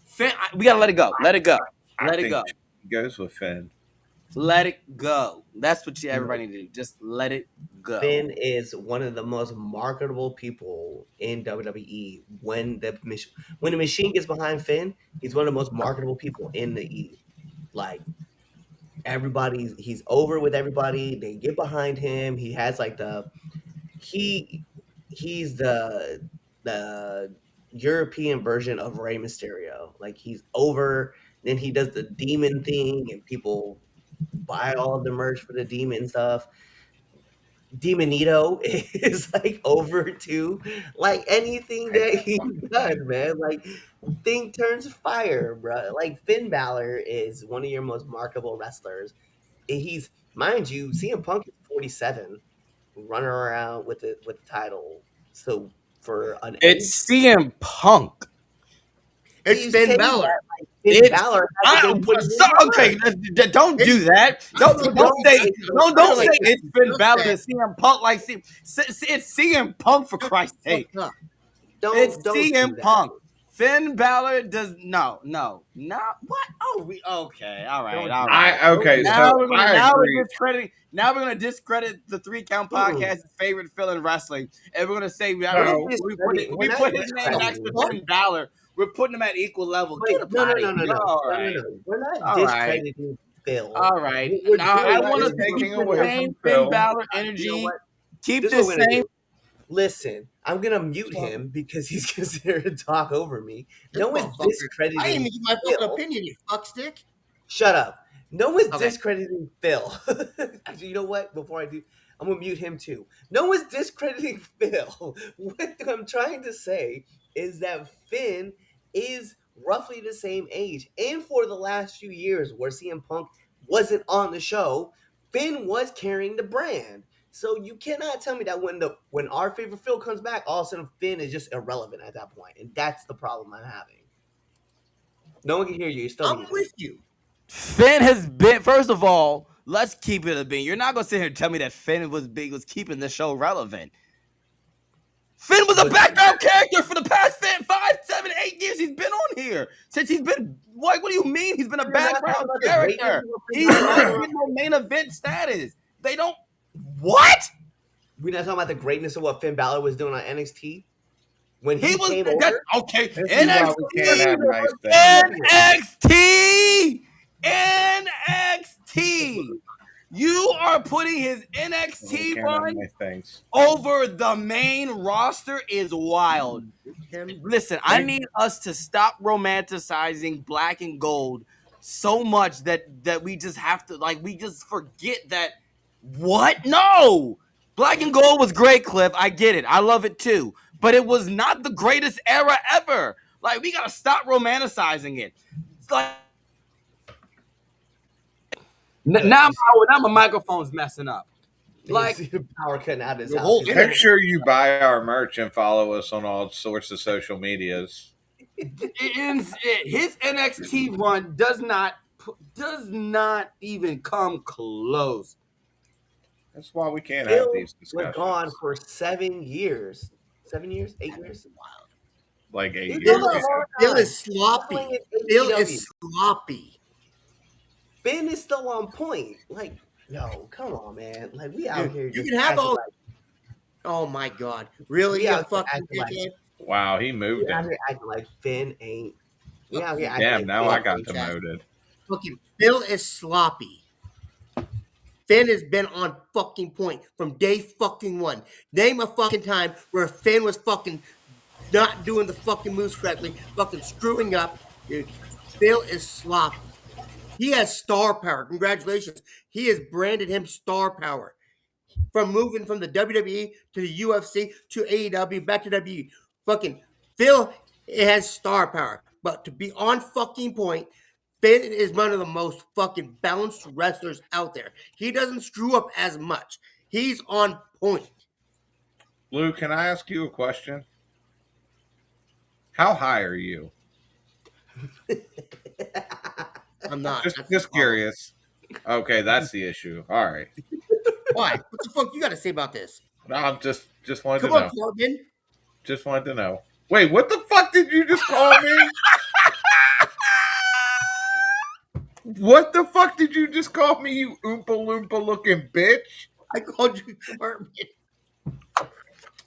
Finn. We gotta let it go. Let it go. Let it go. He goes with Finn. Let it go. That's what everybody need to do. Just let it go. Finn is one of the most marketable people in WWE. When the machine gets behind Finn, he's one of the most marketable people in the E. Like he's over with everybody. They get behind him. He has like he's the European version of Rey Mysterio. Like he's over. Then he does the demon thing, and people buy all of the merch for the demon stuff. Demonito is like over too. Like anything that he's done, man. Like thing turns fire, bro. Like Finn Balor is one of your most marketable wrestlers. And he's, mind you, CM Punk is 47, running around with the title. So for an It's CM Punk. It's Finn Balor. Finn Balor hasn't been okay, don't do that. Don't say it's Finn Balor. It's CM Punk. Like it's CM Punk for Christ's sake. It's CM Punk. Finn Balor does no. What? Oh, okay, all right. Okay, now so we're gonna discredit the 3 Count Podcast's favorite Phil in wrestling, and we're gonna say we put his name next to Finn Balor. We're putting them at equal level. No. We're not discrediting Phil. All right. I want to taking keep away the same from Phil. Finn Balor energy. You know what? Keep This the is what we're gonna same. do. Listen, I'm gonna mute him because he's considered to talk over me. No one's discrediting. I didn't even give my Phil. fucking opinion, you fuckstick. Shut up. No one's discrediting Phil. Actually, you know what? Before I do, I'm gonna mute him too. No one's discrediting Phil. What I'm trying to say is that Finn is roughly the same age, and for the last few years where CM Punk wasn't on the show, Finn was carrying the brand. So you cannot tell me that when our favorite Phil comes back, all of a sudden Finn is just irrelevant at that point, and that's the problem I'm having. No one can hear you. You're still I'm with you. Finn has been. First of all, let's keep it a bean. You're not gonna sit here and tell me that Finn was keeping the show relevant. Finn was a background character for the past 5, 7, 8 years he's been on here. Since he's been, what do you mean? He's been a background character. He's not been no main event status. They don't. What? We're not talking about the greatness of what Finn Balor was doing on NXT when he was came over. Okay, NXT. You are putting his NXT run over the main roster is wild. Listen, I need us to stop romanticizing black and gold so much that we just have to, we just forget that. What? No! Black and gold was great, Cliff. I get it. I love it too. But it was not the greatest era ever. We got to stop romanticizing it. It's now my microphone's messing up. The power cutting out his house. Make sure you buy our merch and follow us on all sorts of social medias. His NXT run does not even come close. That's why we can't have these discussions. We're gone for 7 years. 7 years? 8 years? Like 8 years. Phil is sloppy. Phil is sloppy. Finn is still on point. No, come on, man. We out here. You can have all. Oh my God! Really? You fucking dickhead? Wow, he moved out him. here acting like Finn ain't. We out here Damn! Now I got demoted. Fucking Phil is sloppy. Finn has been on fucking point from day fucking one. Name a fucking time where Finn was fucking not doing the fucking moves correctly, fucking screwing up. Dude, Phil is sloppy. He has star power. Congratulations. He has branded him star power. From moving from the WWE to the UFC to AEW back to WWE. Fucking Phil has star power. But to be on fucking point, Finn is one of the most fucking balanced wrestlers out there. He doesn't screw up as much. He's on point. Lou, can I ask you a question? How high are you? I'm not. Just curious. Okay, that's the issue. All right. Why? What the fuck you got to say about this? No, I'm just wanted Come to on, know. Corbin. Just wanted to know. Wait, what the fuck did you just call me? What the fuck did you just call me, you Oompa Loompa looking bitch? I called you Corbin.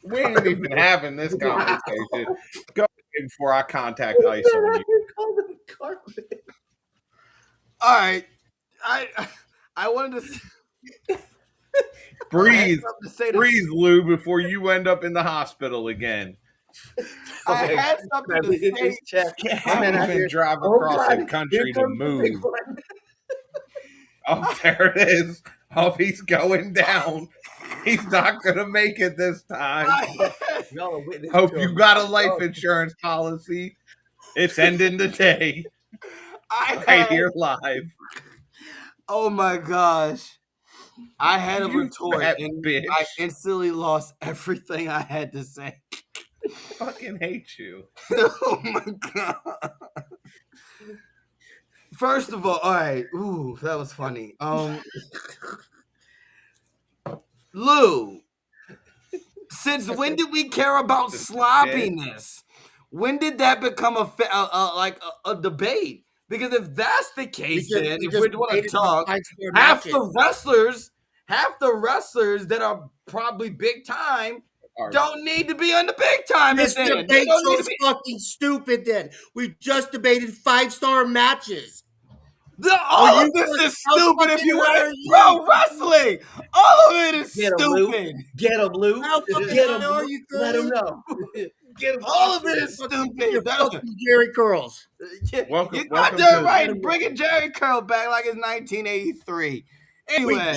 We ain't even having this conversation. Go ahead before I contact ICE on you. All right, I wanted to Breathe, to say breathe, Lou, before you end up in the hospital again. I had something to say. His chest. Can't even drive across the country to move. Oh, there it is. Oh, he's going down. He's not going to make it this time. Y'all are witness Hope to you him. got a life insurance policy. It's ending today. Right here live. Oh my gosh. I had a You retort fat and bitch. I instantly lost everything I had to say. Fucking hate you. Oh my god. First of all right. Ooh, that was funny. Lou, since when did we care about sloppiness? When did that become a debate? Because if that's the case, then if we want to talk, half the wrestlers that are probably big time don't need to be on the big time. This They debate don't need show's to be. fucking stupid then. We just debated 5-star matches. All you of this fuck- is how stupid if fucking you high want are to you? pro wrestling. All of it is Get 'em, Lou. stupid. Get him, Lou. How fucking Get high him. are you, Let him Curly? know. Get him. All of it is Your stupid. fucking Jerry Curls. Welcome- You got welcome that to- right. Bringing Jerry Curl back like it's 1983. Anyway,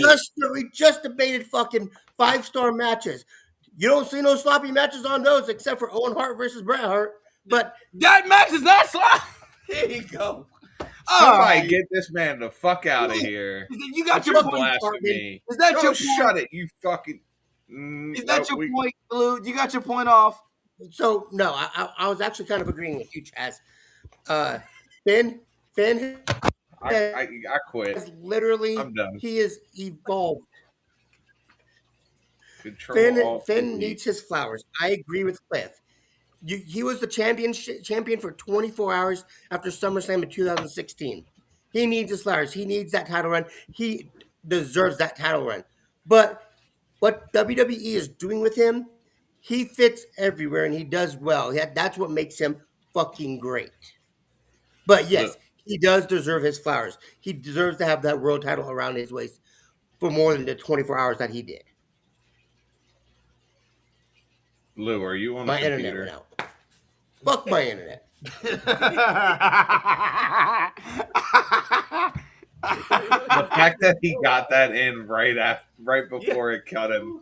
We just debated fucking 5-star matches. You don't see no sloppy matches on those except for Owen Hart versus Bret Hart. But that match is not sloppy. Here you go. Somebody right. get this man the fuck out of here. You got your You're point. blasphemy. Is that Go your shut point? it, you fucking. Is that your point, Blue? You got your point off. so no, I was actually kind of agreeing with you, Chaz. Finn I quit. has literally I'm done. he is evolved. Control Finn needs his flowers. I agree with Cliff. He was the champion for 24 hours after SummerSlam in 2016. He needs his flowers. He needs that title run. He deserves that title run. But what WWE is doing with him, he fits everywhere and he does well. That's what makes him fucking great. But yes, he does deserve his flowers. He deserves to have that world title around his waist for more than the 24 hours that he did. Lou, are you on My the internet computer? went out. Fuck my internet. The fact that he got that in right before it cut him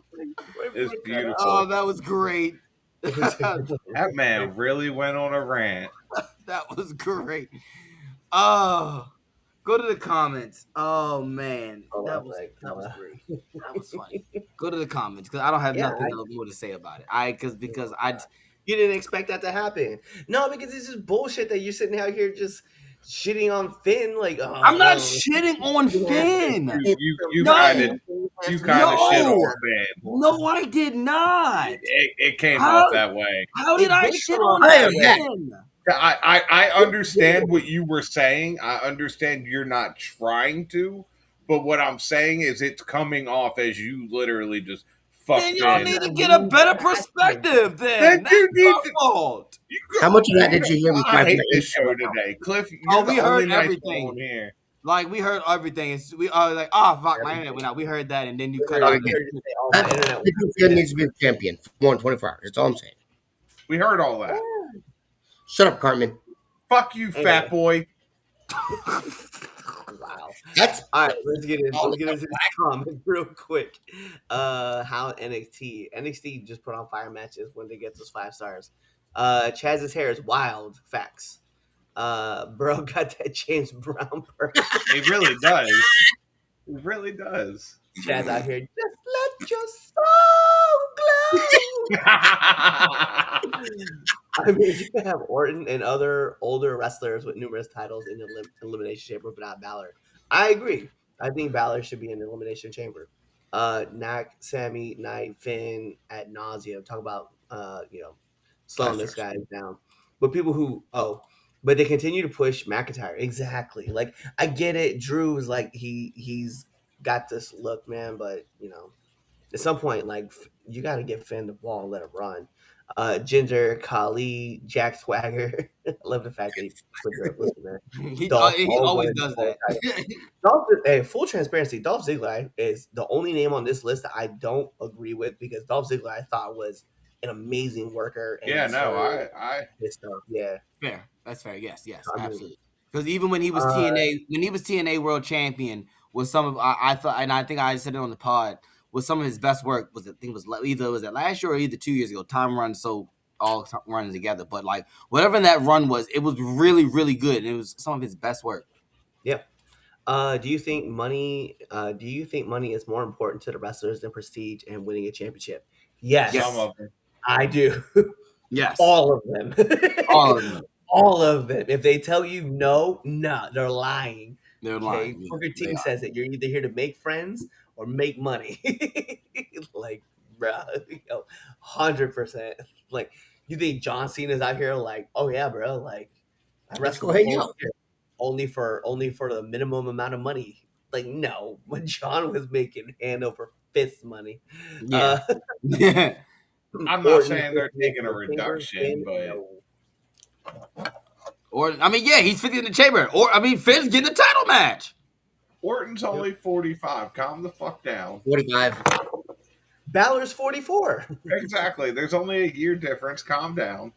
is beautiful. Oh, that was great. That man really went on a rant. That was great. Oh, go to the comments. Oh man, that was great. That was funny. Go to the comments because I don't have nothing else more to say about it. Because You didn't expect that to happen. No, because it's just bullshit that you're sitting out here just shitting on Finn. Like, I'm not shitting on Finn. You No. kind of shit on Finn. No, I did not. It came How- off that way. How did I did shit come on off that Finn? I understand what you were saying. I understand you're not trying to, but what I'm saying is it's coming off as you literally just fuck Then y'all Finn. need to get a better perspective. Then Then that's you need your to- fault. How much of that did you hear me? I hate this show today, Cliff. You're Oh, we the heard only nice everything. one here. Like we heard everything. We are like, oh fuck, my internet went out. We heard that, and then you cut out. My internet. Finn needs to be a champion for more than 24 hours. That's all I'm saying. We heard all that. Shut up, Cartman. Fuck you, fat boy. Wow. That's All right, let's get into this comment real quick. How NXT just put on fire matches when they get those 5 stars. Chaz's hair is wild. Facts. Bro got that James Brown perk. It really does. It really does. Chaz out here, just let your soul glow. I mean, you can have Orton and other older wrestlers with numerous titles in the Elimination Chamber, but not Balor. I agree. I think Balor should be in the Elimination Chamber. Nak, Sammy, Knight, Finn, ad nauseum. Talk about slowing this guy down. But people who but they continue to push McIntyre. Exactly. Like I get it. Drew's like he's got this look, man, but at some point, like you got to give Finn the ball and let him run. Ginger, Kali, Jack Swagger. I love the fact that he put the listen there. He always does that. Full transparency, Dolph Ziggler is the only name on this list that I don't agree with because Dolph Ziggler I thought was an amazing worker. And His stuff. Yeah, Fair. That's fair. Yes, I mean, absolutely. Because even when he was TNA World Champion, was some of I thought, and I think I said it on the pod, was some of his best work. Either was it last year or either 2 years ago. Time runs so all running together, but like whatever that run was, it was really really good, and it was some of his best work. Yep. Do you think money is more important to the wrestlers than prestige and winning a championship? Yes. Some of them. I do. Yes. All of them. All of them. All of them. If they tell you no, they're lying. They're lying. Booker T says it. You're either here to make friends or make money. Like, bro, 100%. Like, you think John Cena's out here like, oh yeah, bro, like I wrestle only for the minimum amount of money. Like, no, when John was making hand over fist money. Yeah. I'm not saying they're taking a reduction, but he's 50 in the chamber. Or Finn's getting a title match. Orton's only 45. Calm the fuck down. 45. Balor's 44. Exactly. There's only a year difference. Calm down.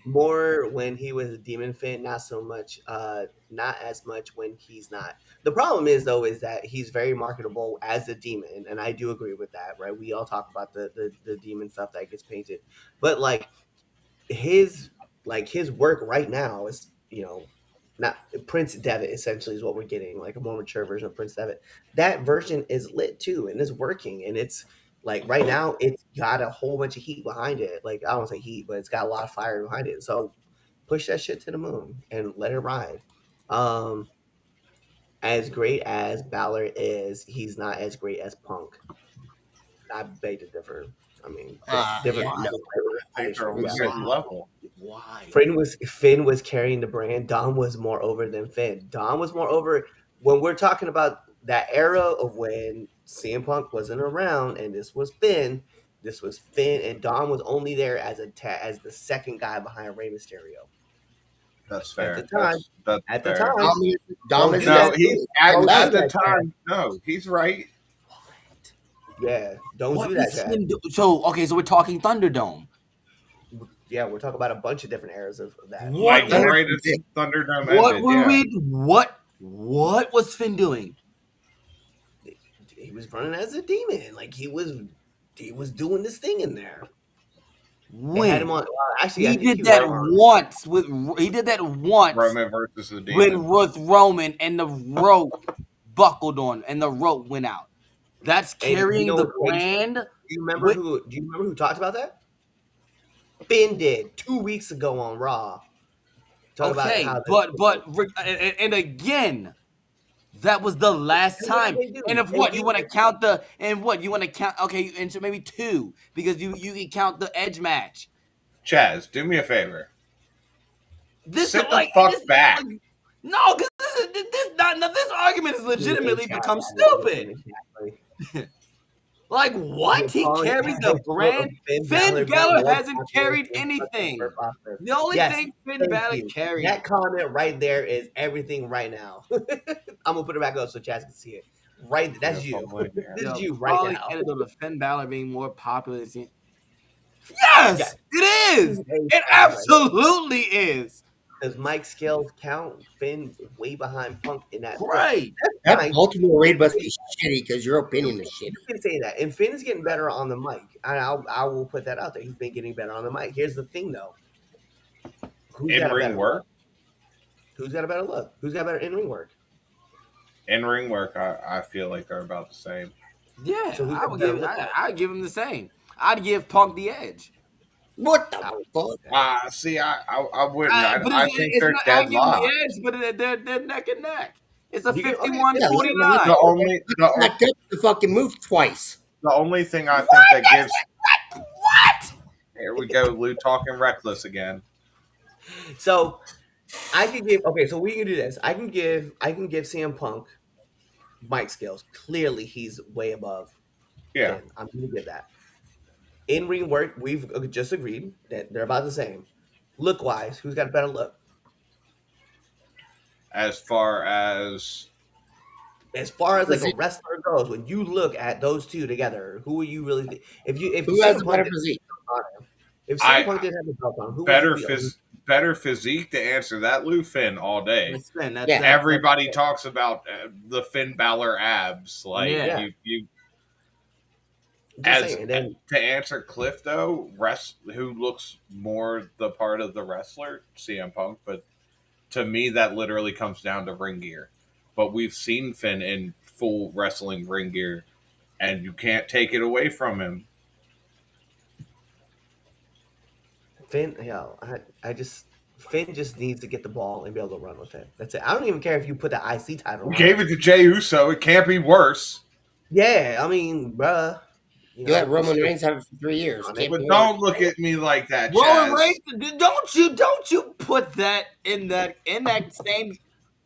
More when he was a demon Finn, not so much, not as much when he's not. The problem is though, is that he's very marketable as a demon, and I do agree with that, right? We all talk about the demon stuff that gets painted, but like his work right now is, not Prince Devitt essentially is what we're getting, like a more mature version of Prince Devitt. That version is lit too, and it's working, and it's like right now it's got a whole bunch of heat behind it. Like I don't want to say heat, but it's got a lot of fire behind it. So push that shit to the moon and let it ride. As great as Balor is, he's not as great as Punk. I beg to differ. I mean, different. Level. Why? Finn was carrying the brand. Dom was more over than Finn. Dom was more over when we're talking about that era of when CM Punk wasn't around, and this was Finn. This was Finn, and Dom was only there as the second guy behind Rey Mysterio. That's fair. At the time, That's fair. Dom is at the time. No, he's right. Yeah, don't What do that. is Finn so we're talking Thunderdome. Yeah, we're talking about a bunch of different eras of that. Like right as Thunderdome What was Finn doing? He was running as a demon. Like he was doing this thing in there. When? Had him on, he did that once. Roman versus the demon. With Roman, and the rope buckled on, and the rope went out. That's carrying the brand. Do you remember who talked about that? Finn did 2 weeks ago on Raw. And again, that was the last time. And if what you want to count okay, and so maybe 2 because you can count the Edge match. Chaz, do me a favor. Sit the fuck back. No, because this argument has legitimately become stupid. Like what? He carries the brand. Finn Balor hasn't carried anything. The only thing Finn Balor carried. That comment right there is everything right now. I'm gonna put it back up so Chaz can see it. Right, that's you. This is you right now. The Finn Balor being more popular. Yes, Yeah. it is. It absolutely is. Does Mike Scales count? Finn way behind Punk in that. Look, Right. That fine. Baltimore raid must be shitty because your opinion is You shitty. can say that. And Finn is getting better on the mic. I will put that out there. He's been getting better on the mic. Here's the thing, though. Who's got a In-ring better work. look? Who's got a better look? Who's got better in-ring work? In-ring work, I feel like they're about the same. Yeah, So who's I got would better give. look? I'd give him the same. I'd give Punk the edge. What the fuck? See, I wouldn't. But I think it's they're not, I dead give him the locked. edge, but they're neck and neck. It's a You can- okay, 51-49. Backed up the fucking move twice. The only thing I think that gives. What? Here we go, Lou talking reckless again. So I can give. Okay, so we can do this. I can give CM Punk Mike Scales. Clearly, he's way above. Yeah. Finn. I'm going to give that. In ring work, we've just agreed that they're about the same. Look wise, who's got a better look? As far as Like a wrestler goes, when you look at those two together, who are you really? If Who has CM a Punk better didn't physique? have the belt on, if CM Punk didn't have the belt on, who better would you be? better physique to answer that, Lou, Finn all day. That's Finn. That's Yeah. Everybody talks about the Finn Balor abs. Like Yeah. you Just as saying, then to answer Cliff though, who looks more the part of the wrestler, CM Punk, but to me that literally comes down to ring gear. But we've seen Finn in full wrestling ring gear, and you can't take it away from him. Finn, Finn just needs to get the ball and be able to run with it. That's it. I don't even care if you put the IC title We on. gave it to Jey Uso. It can't be worse. Yeah, I mean, bruh. You let Roman Reigns have it for 3 years. Can't But be don't look at me like that, Roman Chaz. Reigns, don't you put that in that same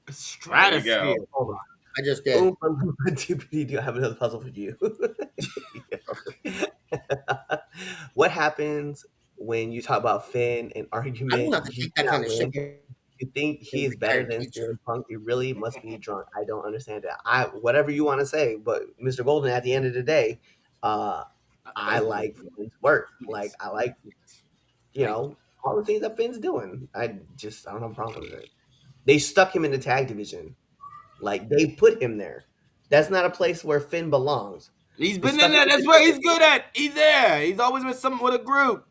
stratosphere. There you go. Hold on. I just did. TPD, do I have another puzzle for you? What happens when you talk about Finn and argument? I don't have to take that kind of shit. You think he is better than CM Punk? You really must be drunk. I don't understand that. Whatever you want to say, but Mr. Golden, at the end of the day, I like Finn's work. Like I like, all the things that Finn's doing. I don't have a problem with it. They stuck him in the tag division. Like they put him there. That's not a place where Finn belongs. He's been in there. That's where he's good at. He's there. He's always with a group.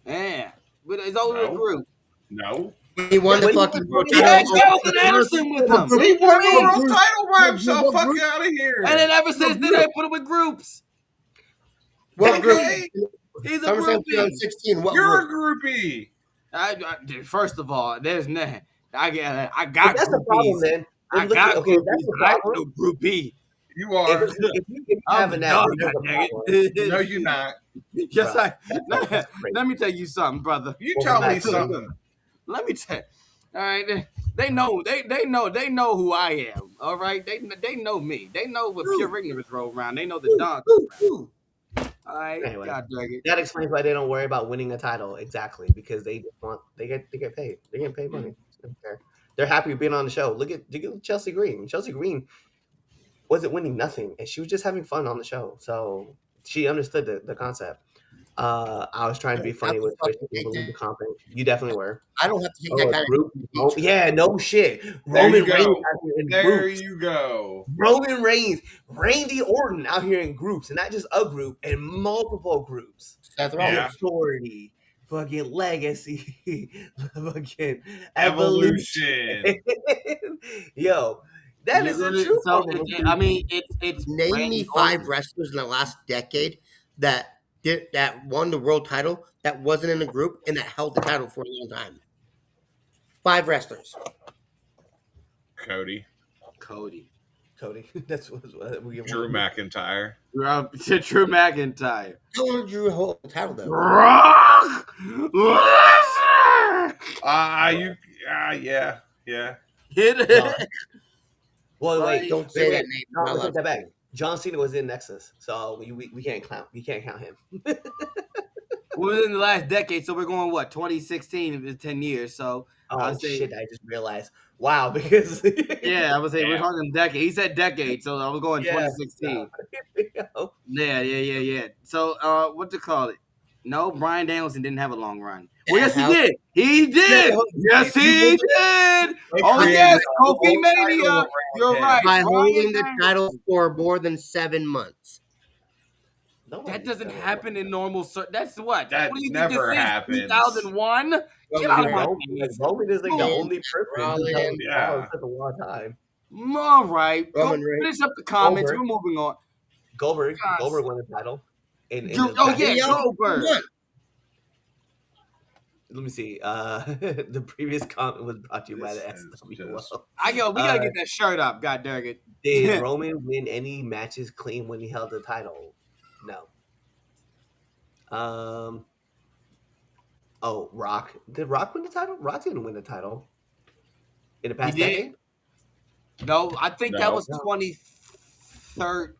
Yeah, but he's always with a group. No. He won the fucking He had Jonathan Anderson with him. He won the world title by himself. Fuck out of here. And then ever since then, they put him with groups. What group? He's a SummerSlam groupie. 2016. What You're group? a groupie. Dude, first of all, there's nothing. I got But that's the problem, groupies. then. I got okay, groupies. that's the I ain't problem. no groupie. You are. If you I'm having that, done, then there's a problem. No, you're not. Yes, Bro, let me tell you something, brother. You tell me something. Let me tell. All right, they know who I am. All right, they know me. They know what pure ignorance roll around. They know the Don. All right, Anyway. God dang it. That explains why they don't worry about winning a title exactly because they get paid. They get paid money. They're happy being on the show. Look at Chelsea Green. Chelsea Green wasn't winning nothing, and she was just having fun on the show. So she understood the concept. I was trying to be funny with the comment. You definitely were. I don't have to take that kind group. of. Yeah, no shit. There Roman you go. Reigns out here in There groups. you go. Roman Reigns, Randy Orton out here in groups, and not just a group, in multiple groups. Seth The Rollins. Authority, fucking Legacy, fucking Evolution. Yo, that is a true. So, I mean, it's Name Randy me 5 Orton. wrestlers in the last decade that won the world title that wasn't in a group and that held the title for a long time. 5 wrestlers. Cody. Cody. That's what we Drew McIntyre. Drew McIntyre. How long did Drew hold the title though? Brock Lesnar. Yeah. Hit it. Well, wait, Don't say that name. No, Not I'll allowed take that to. back. John Cena was in Nexus, so we can't count. We can't count him. Within the last decade, so we're going 2016 is 10 years. So Oh shit! I just realized. Wow, because yeah, I would say we're talking decade. He said decade, so I was going 2016. Yeah. So what to call it? No, Bryan Danielson didn't have a long run. Well, yes, he How- did. He did. Yes, he did. Oh, yes, Kofi Mania. You're right. by holding Bryan the Danielson. title for more than 7 months. That doesn't happen in normal. That's what. That What do you never think this happens. is? 2001. Get out of my face. Roman is like the Move. only person who Rollins, held the yeah. title such a long time. All right. Go Roman Reigns. finish up the comments. Goldberg. We're moving on. Goldberg Gosh. won the title. Oh yeah, Goldberg. Let me see. The previous comment was brought to you by the This is SWO. just- We gotta get that shirt up. God dang it. Did Roman win any matches clean when he held the title? No. Oh, Rock. Did Rock win the title? Rock didn't win the title in the past did. decade. No, I think that No. was 2013.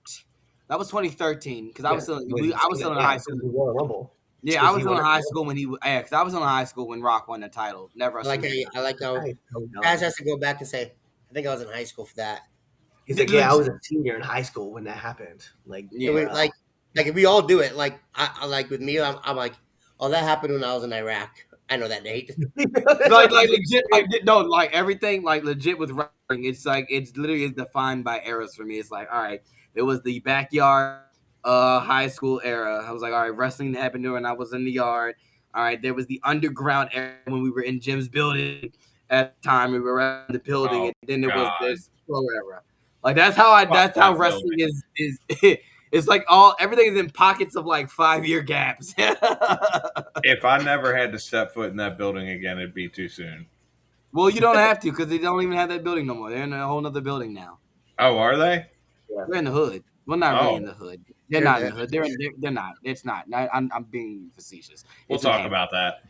That was 2013 because I was still When I was still in high school. the Royal Rumble. Yeah, I was still in high school when because I was in high school when Rock won the title. Never. I like how Chaz has to go back and say, I think I was in high school for that. He's like, yeah, I was a senior in high school when that happened. Like, Yeah. Like if we all do it, like I like with me, I'm like, oh, that happened when I was in Iraq. I know that date. like legit, like everything, like legit with wrestling. It's like it's literally is defined by eras for me. It's like, all right, it was the backyard high school era. I was like, all right, wrestling happened when I was in the yard. All right, there was the underground era when we were in Jim's building at the time. We were around the building, and then there was this pro era. Like that's how wrestling is. It's like everything is in pockets of like 5-year gaps. If I never had to step foot in that building again, it'd be too soon. Well, you don't have to because they don't even have that building no more. They're in a whole other building now. Oh, are they? They're in the hood. Well, not really in the hood. They're not in the hood. They're not. It's not. I'm being facetious. We'll talk about that.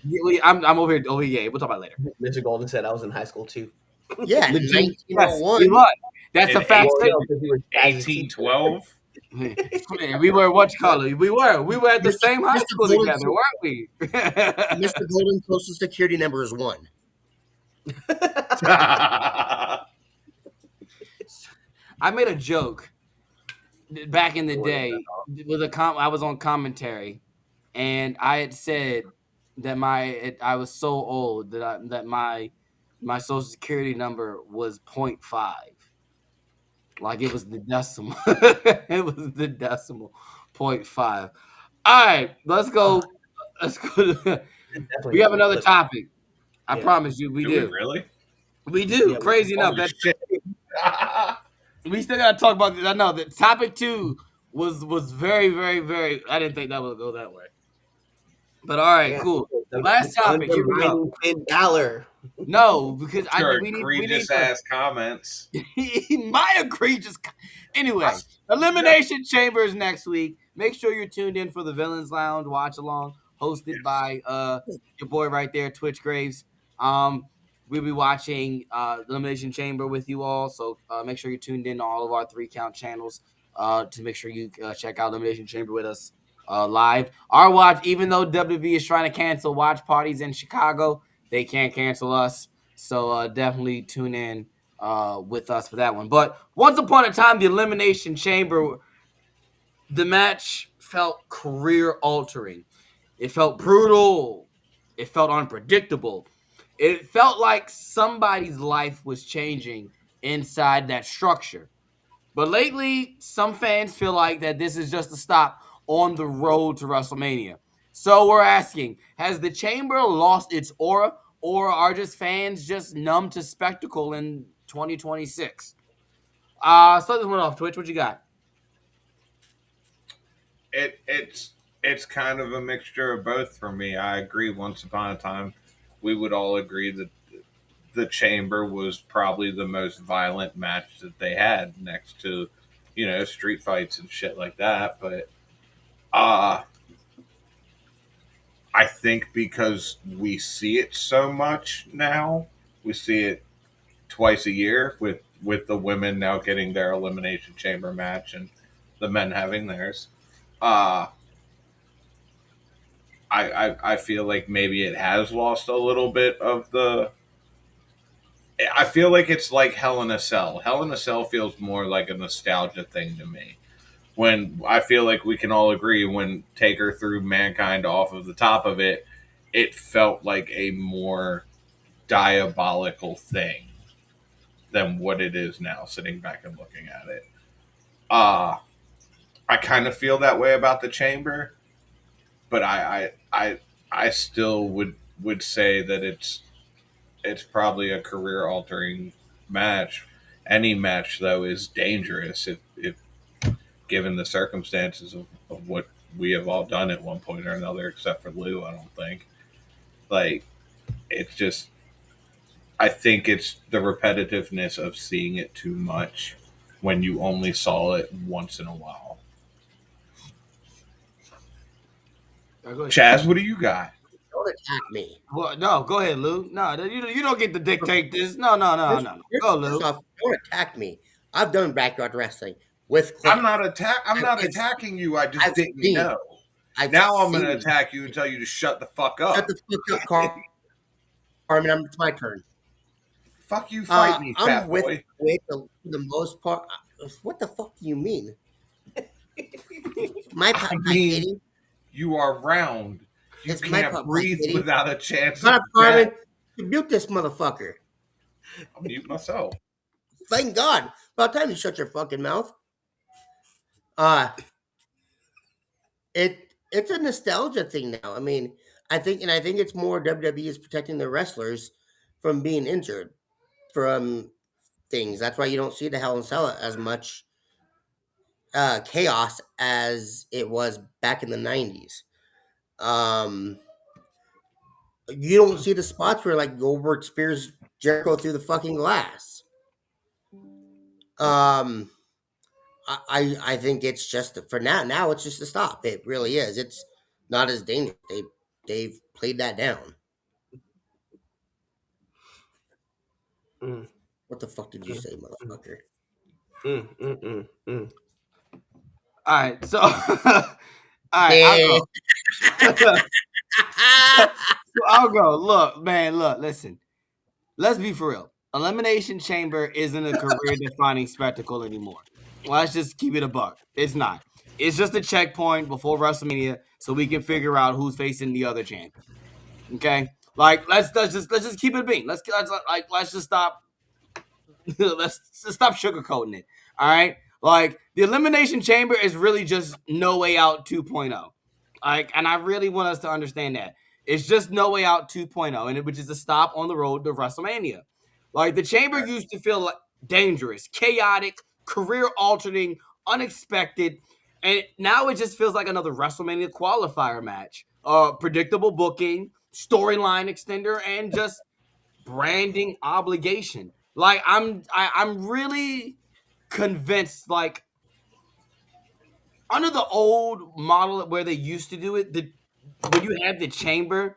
I'm over here. Oh yeah, we'll talk about it later. Mr. Golden said I was in high school too. Yeah, in Yes, 1901. he was. That's a fact. 1812. We were what color? We were at the same high school together, weren't we? Mr. Golden's social security number is 1. I made a joke back in the day with I was on commentary, and I had said that I was so old that my social security number was 0.5. Like it was the decimal. It was the decimal 0.5. All right, let's go. We have another topic. I promise you, we do. Really? We do. Crazy enough. We still gotta talk about this. I know that topic 2 was very, very, very. I didn't think that would go that way. But all right, cool. Last topic. Here we go. Finn Bálor. No, because we egregious ass comments. My egregious. Anyway, Elimination Chamber is next week. Make sure you're tuned in for the Villains Lounge watch along, hosted by your boy right there, Twitch Graves. We'll be watching Elimination Chamber with you all, so make sure you're tuned in to all of our 3 count channels to make sure you check out Elimination Chamber with us live. Our watch, even though WWE is trying to cancel watch parties in Chicago, they can't cancel us. So definitely tune in with us for that one. But once upon a time, the Elimination Chamber, the match felt career-altering. It felt brutal. It felt unpredictable. It felt like somebody's life was changing inside that structure. But lately, some fans feel like that this is just a stop on the road to WrestleMania. So we're asking, has the Chamber lost its aura, or are just fans just numb to spectacle in 2026? So this one off, Twitch. What you got? It's kind of a mixture of both for me. I agree. Once upon a time, we would all agree that the Chamber was probably the most violent match that they had, next to, street fights and shit like that. But I think because we see it so much now, we see it twice a year with the women now getting their Elimination Chamber match and the men having theirs. I feel like maybe it has lost a little bit of the. I feel like it's like Hell in a Cell. Hell in a Cell feels more like a nostalgia thing to me, when I feel like we can all agree when Taker threw Mankind off of the top of it, it felt like a more diabolical thing than what it is now, sitting back and looking at it. I kind of feel that way about the Chamber, but I still would say that it's probably a career altering match. Any match though is dangerous if given the circumstances of what we have all done at one point or another, except for Lou, I don't think. Like it's just I think it's the repetitiveness of seeing it too much when you only saw it once in a while. Chaz, what do you got? Don't attack me. Well, no, go ahead, Lou. No, you don't get to dictate this. No. Go, Lou. First off, don't attack me. I've done backyard wrestling with Cliff. I'm not attacking you. I just didn't know. I'm going to attack you and tell you to shut the fuck up. Shut the fuck up, Carmen. It's my turn. Fuck you, fight me, fat boy. With the most part. What the fuck do you mean? My mean, you are round. You can't breathe without a chance. Shut up, Carmen. Mute this motherfucker. I'll mute myself. Thank God. About time you shut your fucking mouth. It's a nostalgia thing now. I mean, I think it's more WWE is protecting their wrestlers from being injured from things. That's why you don't see the Hell in Cell as much chaos as it was back in the 90s. You don't see the spots where like Goldberg spears Jericho through the fucking glass. I think it's just for now. Now it's just a stop. It really is. It's not as dangerous. They've played that down. What the fuck did you say, motherfucker? All right, so all right, I'll go. Look, man, listen. Let's be for real. Elimination Chamber isn't a career-defining spectacle anymore. Let's just keep it a buck. It's not. It's just a checkpoint before WrestleMania, so we can figure out who's facing the other champion. Okay, like let's just keep it being. Let's just stop. Let's just stop sugarcoating it. All right, like the Elimination Chamber is really just No Way Out 2.0. Like, and I really want us to understand that it's just No Way Out 2.0, and which is a stop on the road to WrestleMania. Like the Chamber used to feel like dangerous, chaotic, career-altering, unexpected, and now it just feels like another WrestleMania qualifier match. Predictable booking, storyline extender, and just branding obligation. Like I'm really convinced. Like under the old model where they used to do it, when you had the Chamber,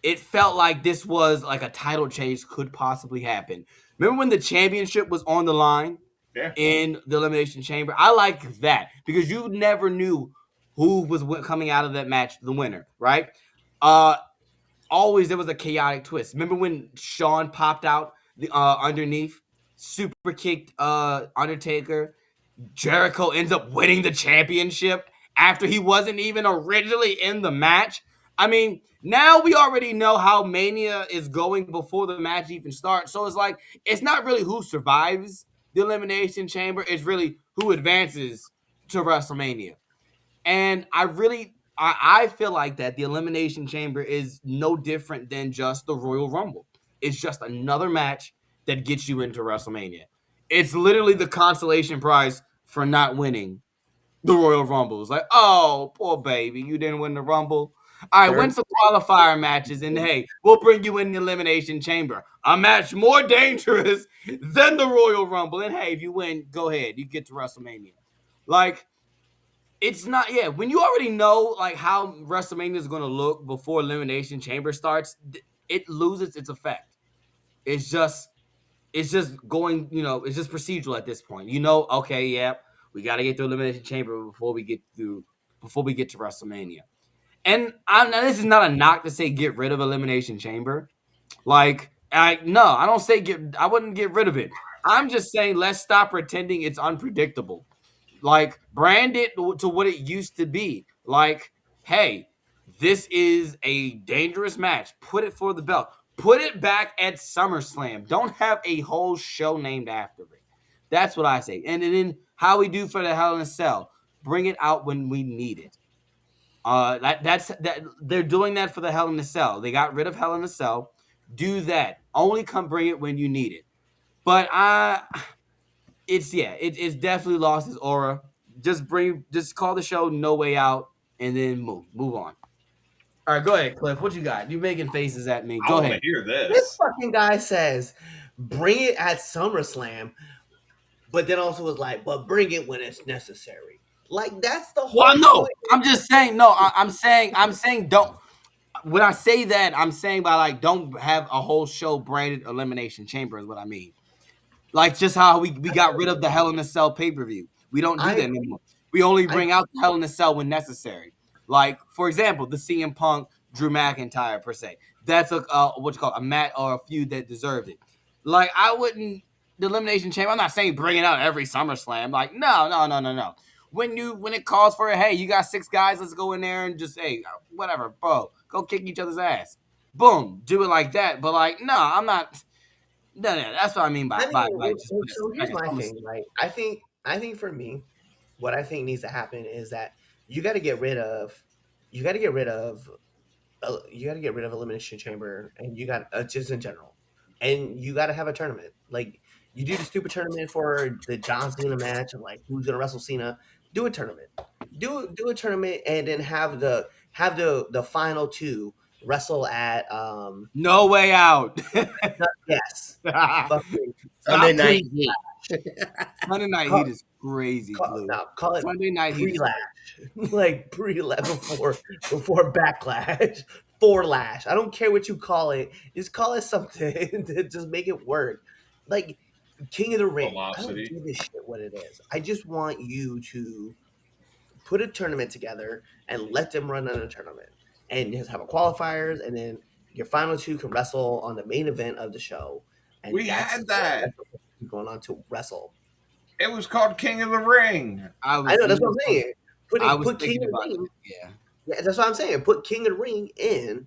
it felt like this was like a title change could possibly happen. Remember when the championship was on the line? Yeah. In the Elimination Chamber? I like that because you never knew who was coming out of that match the winner, right? Always there was a chaotic twist. Remember when Shawn popped out the underneath, super kicked Undertaker? Jericho ends up winning the championship after he wasn't even originally in the match. I mean, now we already know how Mania is going before the match even starts. So it's like, it's not really who survives the Elimination Chamber. It's really who advances to WrestleMania. And I feel like that the Elimination Chamber is no different than just the Royal Rumble. It's just another match that gets you into WrestleMania. It's literally the consolation prize for not winning the Royal Rumble. It's like, oh, poor baby, you didn't win the Rumble. All right, win some qualifier matches, and hey, we'll bring you in the Elimination Chamber. A match more dangerous than the Royal Rumble. And hey, if you win, go ahead. You get to WrestleMania. Like, it's not, when you already know like how WrestleMania is going to look before Elimination Chamber starts, it loses its effect. It's just going, it's just procedural at this point. Okay, we got to get through Elimination Chamber before we get to WrestleMania. And now this is not a knock to say get rid of Elimination Chamber. Like, I don't say I wouldn't get rid of it. I'm just saying let's stop pretending it's unpredictable. Like, brand it to what it used to be. Like, hey, this is a dangerous match. Put it for the belt. Put it back at SummerSlam. Don't have a whole show named after it. That's what I say. And then how we do for the Hell in a Cell. Bring it out when we need it. That they're doing that for the Hell in a Cell. They got rid of Hell in a Cell. Do that. Only come bring it when you need it. But it's definitely lost its aura. Just call the show No Way Out and then move on. All right, go ahead, Cliff. What you got? You making faces at me? I Go want to ahead. hear This this. fucking guy says, bring it at SummerSlam, but then also was like, but bring it when it's necessary. Like, that's the whole Well, no, point. I'm just saying. No, I'm saying don't. When I say that, I'm saying by like don't have a whole show branded Elimination Chamber is what I mean. Like just how we got rid of the Hell in a Cell pay per view. We don't do I that agree. anymore. We only I bring out the Hell in a Cell when necessary. Like for example, the CM Punk Drew McIntyre per se. That's a what you call a mat or a feud that deserved it. Like I wouldn't the Elimination Chamber. I'm not saying bring it out every SummerSlam. Like no. When it calls for it, hey, you got 6 guys, let's go in there and just hey whatever, bro, go kick each other's ass. Boom, do it like that. But like no, I'm not. No, that's what I mean I mean, by just put so it back here's at my SummerSlam. thing. Like, I think for me, what I think needs to happen is that you got to get rid of, you got to get rid of, you got to get rid of Elimination Chamber, and you got just in general, and you got to have a tournament. Like, you do the stupid tournament for the John Cena match, and like who's gonna wrestle Cena. Do a tournament. Do a tournament, and then have the final two wrestle at No Way Out. yes, fucking Sunday Stop Night pre Heat. Monday Night Heat is crazy, Blue. call it Sunday Night Heat is pre-lash, like pre-lash before backlash, for lash. I don't care what you call it. Just call it something to just make it work. Like King of the Ring. I don't Velocity. give a shit what it is. I just want you to put a tournament together and let them run on a tournament, and just have a qualifiers, and then your final two can wrestle on the main event of the show, and We had that. that's what going on to wrestle. It was called King of the Ring. I know that's what I'm saying. I was Put King thinking of the about Ring. that. Yeah. Yeah, that's what I'm saying. Put King of the Ring in,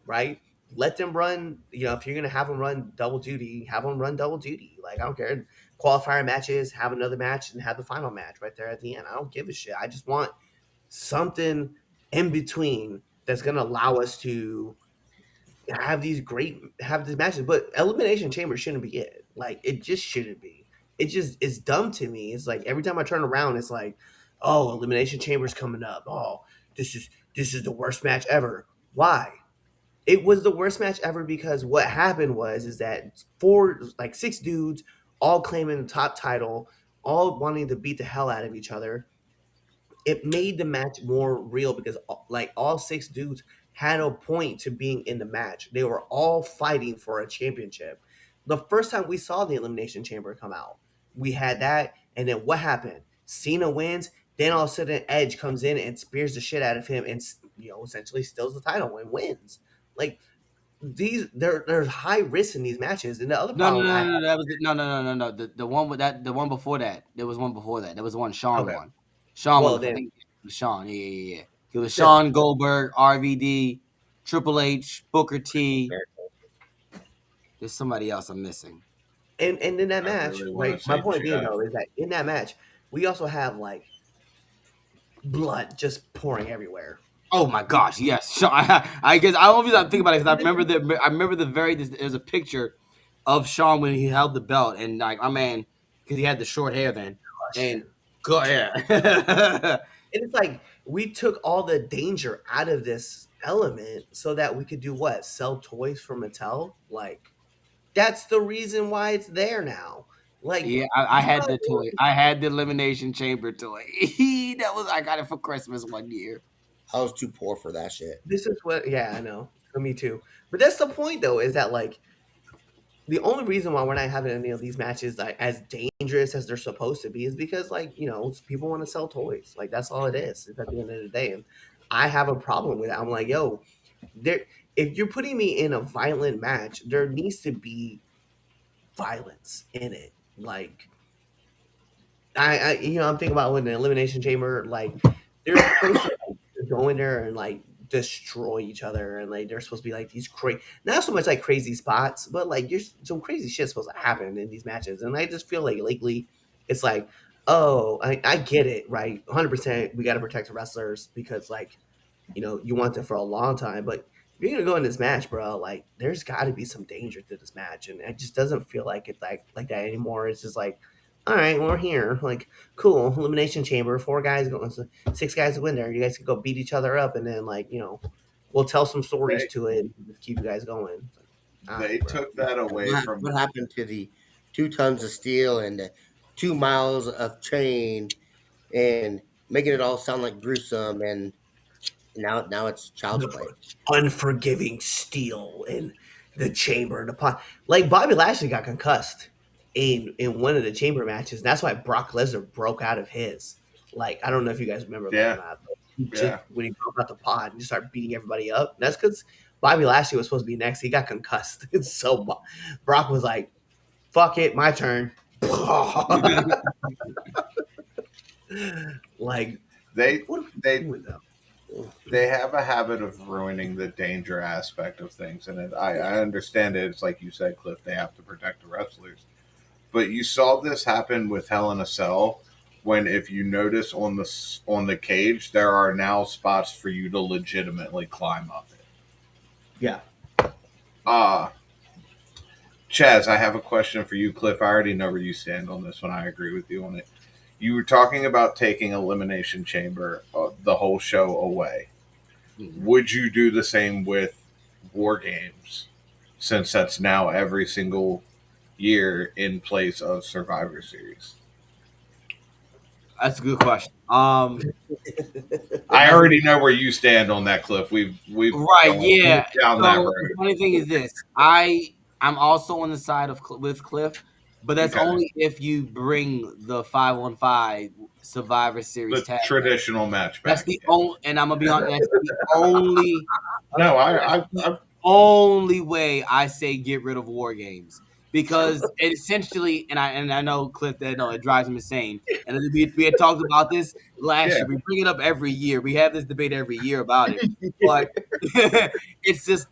right? Let them run. If you're gonna have them run double duty, have them run double duty. Like I don't care. Qualifier matches, have another match, and have the final match right there at the end. I don't give a shit. I just want something in between that's gonna allow us to have these matches. But Elimination Chamber shouldn't be it. Like it just shouldn't be. It's dumb to me. It's like every time I turn around, it's like, oh, Elimination Chamber's coming up. Oh, this is the worst match ever. Why? It was the worst match ever because what happened is that six dudes all claiming the top title, all wanting to beat the hell out of each other. It made the match more real because like all six dudes had a point to being in the match. They were all fighting for a championship. The first time we saw the Elimination Chamber come out, we had that, and then what happened? Cena wins. Then all of a sudden, Edge comes in and spears the shit out of him, and essentially steals the title and wins. Like there's high risk in these matches. And the other No, no, problem I no, have, no. That was no. The one with that. The one before that. There was one before that. There was the one Sean okay, won. Sean well won. I then, think it was Sean. Yeah. It was still, Sean Goldberg, RVD, Triple H, Booker T. There's somebody else I'm missing. and in that I match, really want right? to My say point being Jeff. though is that in that match, we also have like blood just pouring everywhere. Oh my gosh, yes. Sean, I guess I don't know if you think about it because I remember there's a picture of Sean when he held the belt and like my man because he had the short hair then and go yeah. And it's like we took all the danger out of this element so that we could do what? Sell toys for Mattel? Like that's the reason why it's there now. Like Yeah, I had the toy. I had the Elimination Chamber toy. That was I got it for Christmas one year. I was too poor for that shit. this is what yeah, I know. Me too. But that's the point though, is that like the only reason why we're not having any of these matches like as dangerous as they're supposed to be is because like people want to sell toys, like that's all it is. It's at the end of the day, and I have a problem with it. I'm like, yo, there. If you're putting me in a violent match, there needs to be violence in it. Like I'm thinking about when the Elimination Chamber, like they're supposed to go in there and like destroy each other, and like they're supposed to be like these crazy, not so much like crazy spots, but like there's some crazy shit supposed to happen in these matches, and I just feel like lately it's like, oh, I get it, right, 100%, we got to protect the wrestlers because like you want it for a long time, but if you're gonna go in this match, bro, like there's got to be some danger to this match, and it just doesn't feel like it's like that anymore. It's just like, all right, we're here, like cool, elimination chamber, 4 guys going, 6 guys win there. You guys can go beat each other up, and then like we'll tell some stories to it, and just keep you guys going. All They right, bro. took that away from What happened to the 2 tons of steel and the 2 miles of train and making it all sound like gruesome, and now it's child's play. Unforgiving steel in the chamber, the pot. Like Bobby Lashley got concussed in one of the chamber matches. That's why Brock Lesnar broke out of his. Like I don't know if you guys remember that or not. But he just when he broke out the pod and just started beating everybody up. That's because Bobby Lashley was supposed to be next. He got concussed, and so Brock was like, "Fuck it, my turn." Like they what are we they doing though? they have a habit of ruining the danger aspect of things, and I understand it. It's like you said, Cliff. They have to protect the wrestlers, but you saw this happen with Hell in a Cell. When if you notice on the cage, there are now spots for you to legitimately climb up it. Yeah. Chaz, I have a question for you, Cliff. I already know where you stand on this one. I agree with you on it. You were talking about taking Elimination Chamber the whole show away. Would you do the same with War Games, since that's now every single year in place of Survivor Series? That's a good question. I already know where you stand on that, Cliff. We've right, yeah. down So that road. the funny thing is this: I'm also on the side of with Cliff, but that's Okay. only if you bring the 5-on-5 Survivor Series The tag. traditional match back. That's the only, and I'm gonna be honest. That's the only. No, I only way I say get rid of War Games, because it essentially, and I know Cliff that it drives him insane. And we had talked about this last year. We bring it up every year. We have this debate every year about it. But it's just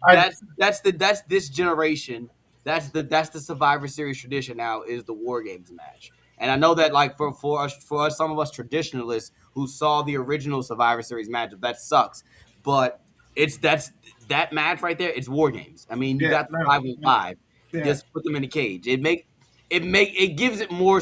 that's this generation. That's the Survivor Series tradition now, is the War Games match. And I know that like for us, some of us traditionalists who saw the original Survivor Series matchup, that sucks. But that match right there, it's War Games. I mean, you got the 5-on-5. Just put them in a cage. It gives it more.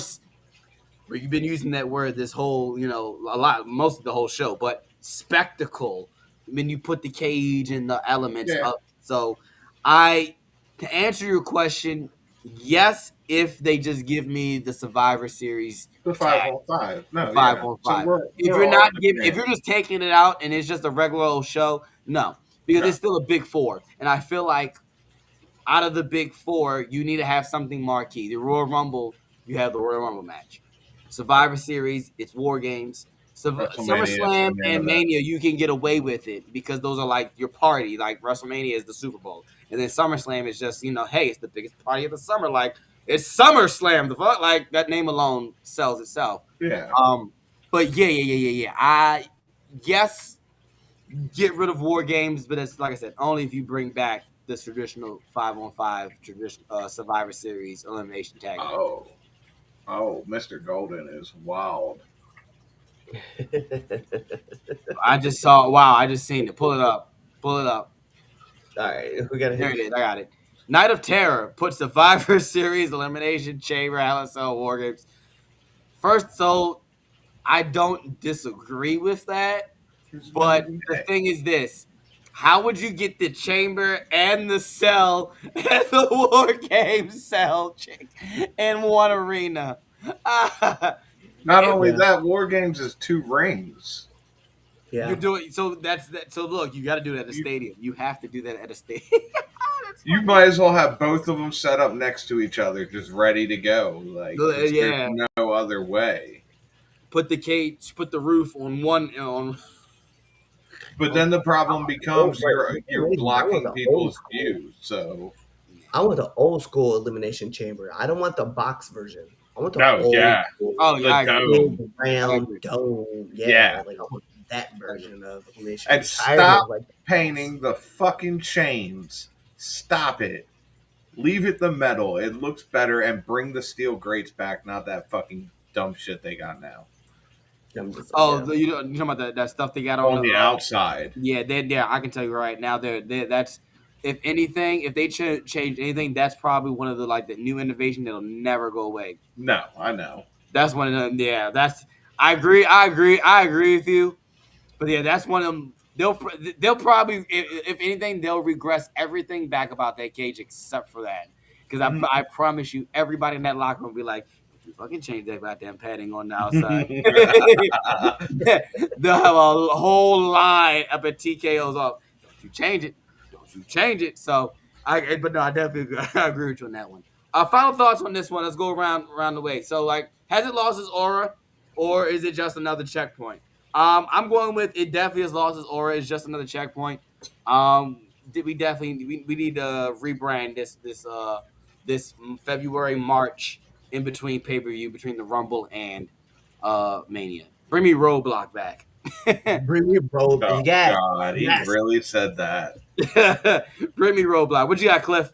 You've been using that word this whole, a lot, most of the whole show, but spectacle. When you put the cage and the elements up. So to answer your question, yes, if they just give me the Survivor Series, the 5-on-5. No, 5-on-5. So if you're just taking it out and it's just a regular old show, no, because it's still a big four, and I feel like out of the big four, you need to have something marquee. The Royal Rumble, you have the Royal Rumble match. Survivor Series, it's War Games. SummerSlam and Mania, you can get away with it because those are like your party. Like WrestleMania is the Super Bowl, and then SummerSlam is just hey, it's the biggest party of the summer. Like it's SummerSlam. The fuck, like that name alone sells itself. Yeah. But yeah. Yes, get rid of War Games, but it's like I said, only if you bring back this traditional 5-on-5 Survivor Series elimination tag. Oh, Mr. Golden is wild. I just saw. Wow, I just seen it. Pull it up. All right, we got it. There it is. I got it. Night of Terror puts Survivor Series Elimination Chamber Hell in a Cell War Games. First, so I don't disagree with that, but the thing is this: how would you get the chamber and the cell and the War Games cell in one arena? Not only that, War Games is 2 rings. Yeah. You're doing so. That's that. So look, you got to do it at a stadium. You have to do that at a stadium. You might as well have both of them set up next to each other, just ready to go. Like, there's no other way. Put the cage, put the roof on one. But then the problem becomes you're blocking people's views. So I want the old school elimination chamber. I don't want the box version. I want the No, old yeah. school, Oh yeah, The I agree. dome. big I round agree. dome. Yeah. Like I want that version of Elimination. And I'm tired of stop like painting the fucking chains. Stop it. Leave it the metal. It looks better, and bring the steel grates back, not that fucking dumb shit they got now. I'm just Oh, yeah. you talking about that stuff they got on On the outside. Yeah, I can tell you right now, that's if anything, if they change anything, that's probably one of the new innovation that'll never go away. No, I know. That's one of them. Yeah, that's I agree with you. But yeah, that's one of them. They'll probably if anything they'll regress everything back about that cage except for that. Because I promise you, everybody in that locker room will be like, "Don't you fucking change that goddamn padding on the outside." They'll have a whole line up at TKO's up. Don't you change it? Don't you change it? So but no, I definitely I agree with you on that one. Final thoughts on this one. Let's go around the way. So has it lost its aura, or is it just another checkpoint? I'm going with it. Definitely has lost its aura. It's just another checkpoint. We definitely we need to rebrand this February March in between pay per view between the Rumble and Mania. Bring me Roadblock back. Bring me bro. Oh, Yes. God. He Yes. really said that. Bring me Roadblock. What you got, Cliff?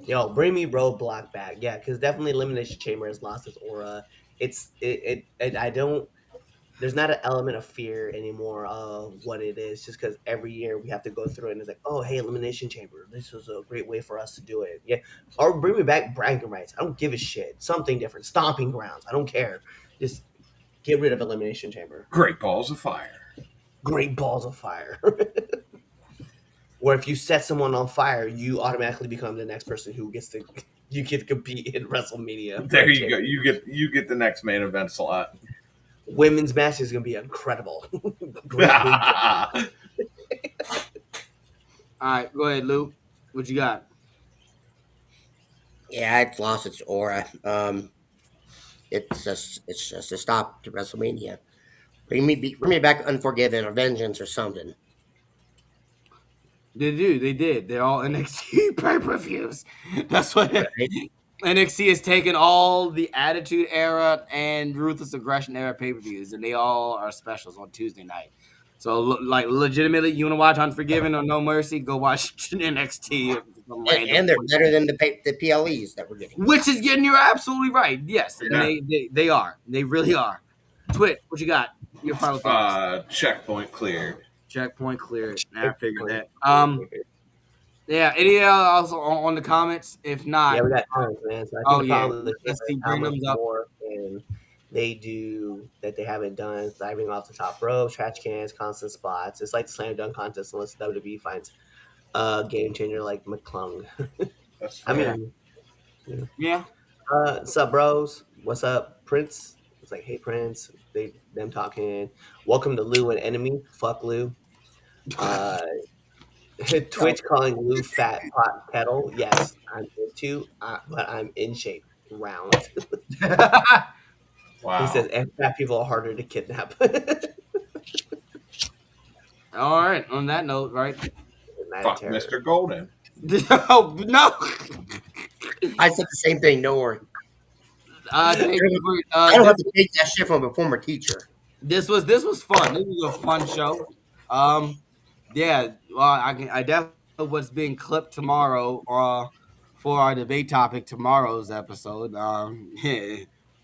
Yo, bring me Roadblock back. Yeah, because definitely Elimination Chamber has lost its aura. I don't. There's not an element of fear anymore of what it is, just because every year we have to go through it and it's like, oh, hey, Elimination Chamber, this was a great way for us to do it. Yeah, or bring me back bragging rights. I don't give a shit. Something different. Stomping grounds. I don't care. Just get rid of Elimination Chamber. Great balls of fire. Great balls of fire. Where if you set someone on fire, you automatically become the next person who gets to compete in WrestleMania. There you go. You get the next main event slot. Women's match is gonna be incredible. All right, go ahead, Lou. What you got? Yeah, it's lost its aura. It's just a stop to WrestleMania. Bring me back Unforgiven or Vengeance or something. They did. They're all NXT pay-per-views. That's what NXT has taken all the Attitude Era and Ruthless Aggression Era pay-per-views, and they all are specials on Tuesday night. So, legitimately, you want to watch Unforgiven or No Mercy, go watch NXT. And they're better than the PLEs that we're getting. Which is getting you're absolutely right. Yes, Yeah. and they are. They really are. Twit, what you got? Your final thoughts. Checkpoint cleared. Checkpoint cleared. I figured that. Yeah. Any else on the comments? If not, Yeah, we got tons, man. So I think probably bring them up. more and they do that they haven't done. Diving off the top rope, trash cans, constant spots. It's like the slam dunk contest unless WWE finds a game changer like McClung. That's fair. Yeah. Sup, bros? What's up, Prince? It's like, hey, Prince. Them talking. Welcome to Lou and Enemy. Fuck Lou. Twitch calling Lou fat pot kettle. Yes, I'm into, but I'm in shape. Round. Wow. He says, and fat people are harder to kidnap. All right. On that note, right? Fuck Mr. Golden. No. I said the same thing. Don't worry. Thank you for, I don't have to take that shit from a former teacher. This was fun. This was a fun show. Yeah. Well, I definitely know what's being clipped tomorrow. For our debate topic tomorrow's episode.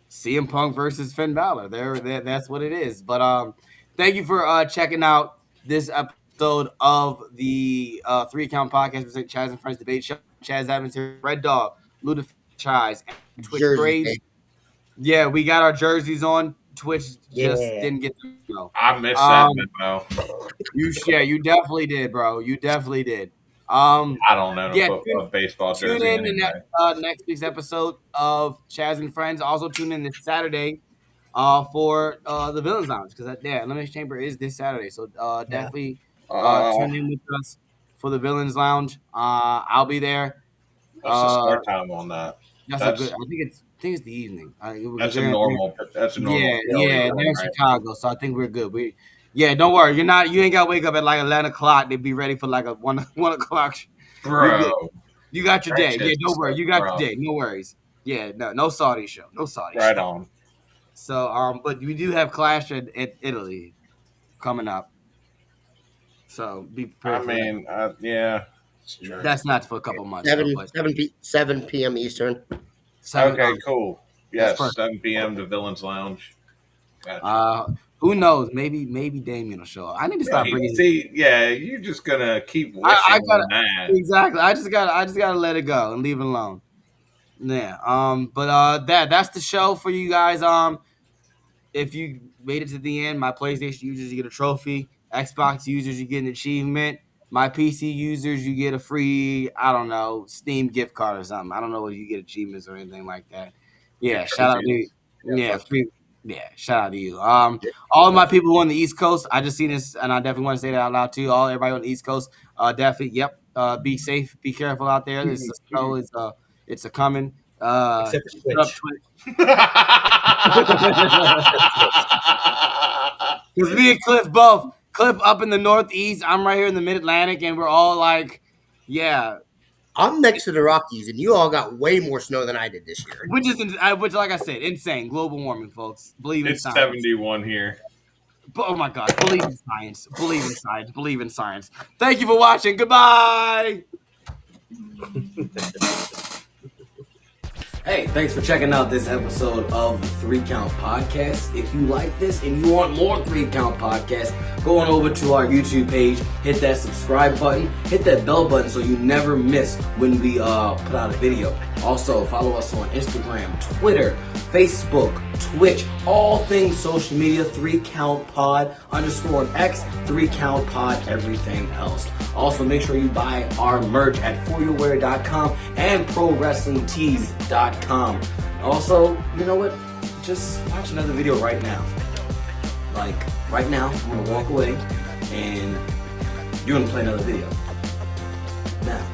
CM Punk versus Finn Balor. That's what it is. But thank you for checking out this episode of the 3 Count Podcast with Chaz and Friends Debate Show. Chaz Evans here, Red Dog, Luda Chaz, and Twitch Braves. Yeah, we got our jerseys on. Twitch just didn't get to go. I missed that memo. You definitely did, bro. You definitely did. I don't know a baseball jersey. Tune in to next week's episode of Chaz and Friends. Also tune in this Saturday for the Villains Lounge because Elimination Chamber is this Saturday. So definitely tune in with us for the Villains Lounge. I'll be there. What's the start time on that? That's good. I think it's the evening. That's a normal. Yeah, they're in Chicago, so I think we're good. Don't worry. You ain't got to wake up at like 11 o'clock. They'd be ready for like a 1 o'clock. Bro, you got your day. Yeah, don't worry. You got your day. No worries. Yeah, no Saudi show. No Saudi Right show. on. So, but we do have Clash in Italy coming up. So be prepared I for that. mean, yeah. It's true. That's not for a couple months, though, but 7 p.m. Eastern. Okay, cool. Yes, perfect. 7 p.m. to Villains Lounge. Gotcha. Who knows? Maybe Damien will show up. I need to stop bringing. You're just gonna keep wishing I gotta, on that. exactly. I just gotta let it go and leave it alone. Yeah. But that's the show for you guys. If you made it to the end, my PlayStation users, you get a trophy. Xbox users, you get an achievement. My PC users, you get a free, I don't know, Steam gift card or something. I don't know if you get achievements or anything like that. Yeah, shout out to you. Yeah, free. Yeah, shout out to you. All of my people who on the East Coast, I just seen this, and I definitely want to say that out loud too. Everybody on the East Coast, definitely, yep. Be safe, be careful out there. This snow is it's a coming. Except for Twitch. Because me and Cliff both. Cliff up in the Northeast. I'm right here in the Mid Atlantic, and we're all like, yeah. I'm next to the Rockies, and you all got way more snow than I did this year. Which, like I said, insane. Global warming, folks. Believe in It's science. 71 here. Oh my God. Believe in science. Believe in science. Believe in science. Thank you for watching. Goodbye. Hey, thanks for checking out this episode of the 3 Count Podcast. If you like this and you want more 3 Count Podcasts, go on over to our YouTube page, hit that subscribe button, hit that bell button so you never miss when we put out a video. Also, follow us on Instagram, Twitter, Facebook, Twitch, all things social media, 3 Count Pod _ X, 3 Count Pod, everything else. Also, make sure you buy our merch at foryourwear.com and prowrestlingtees.com. Also, you know what? Just watch another video right now. Like, right now, I'm gonna walk away and you're gonna play another video. Now.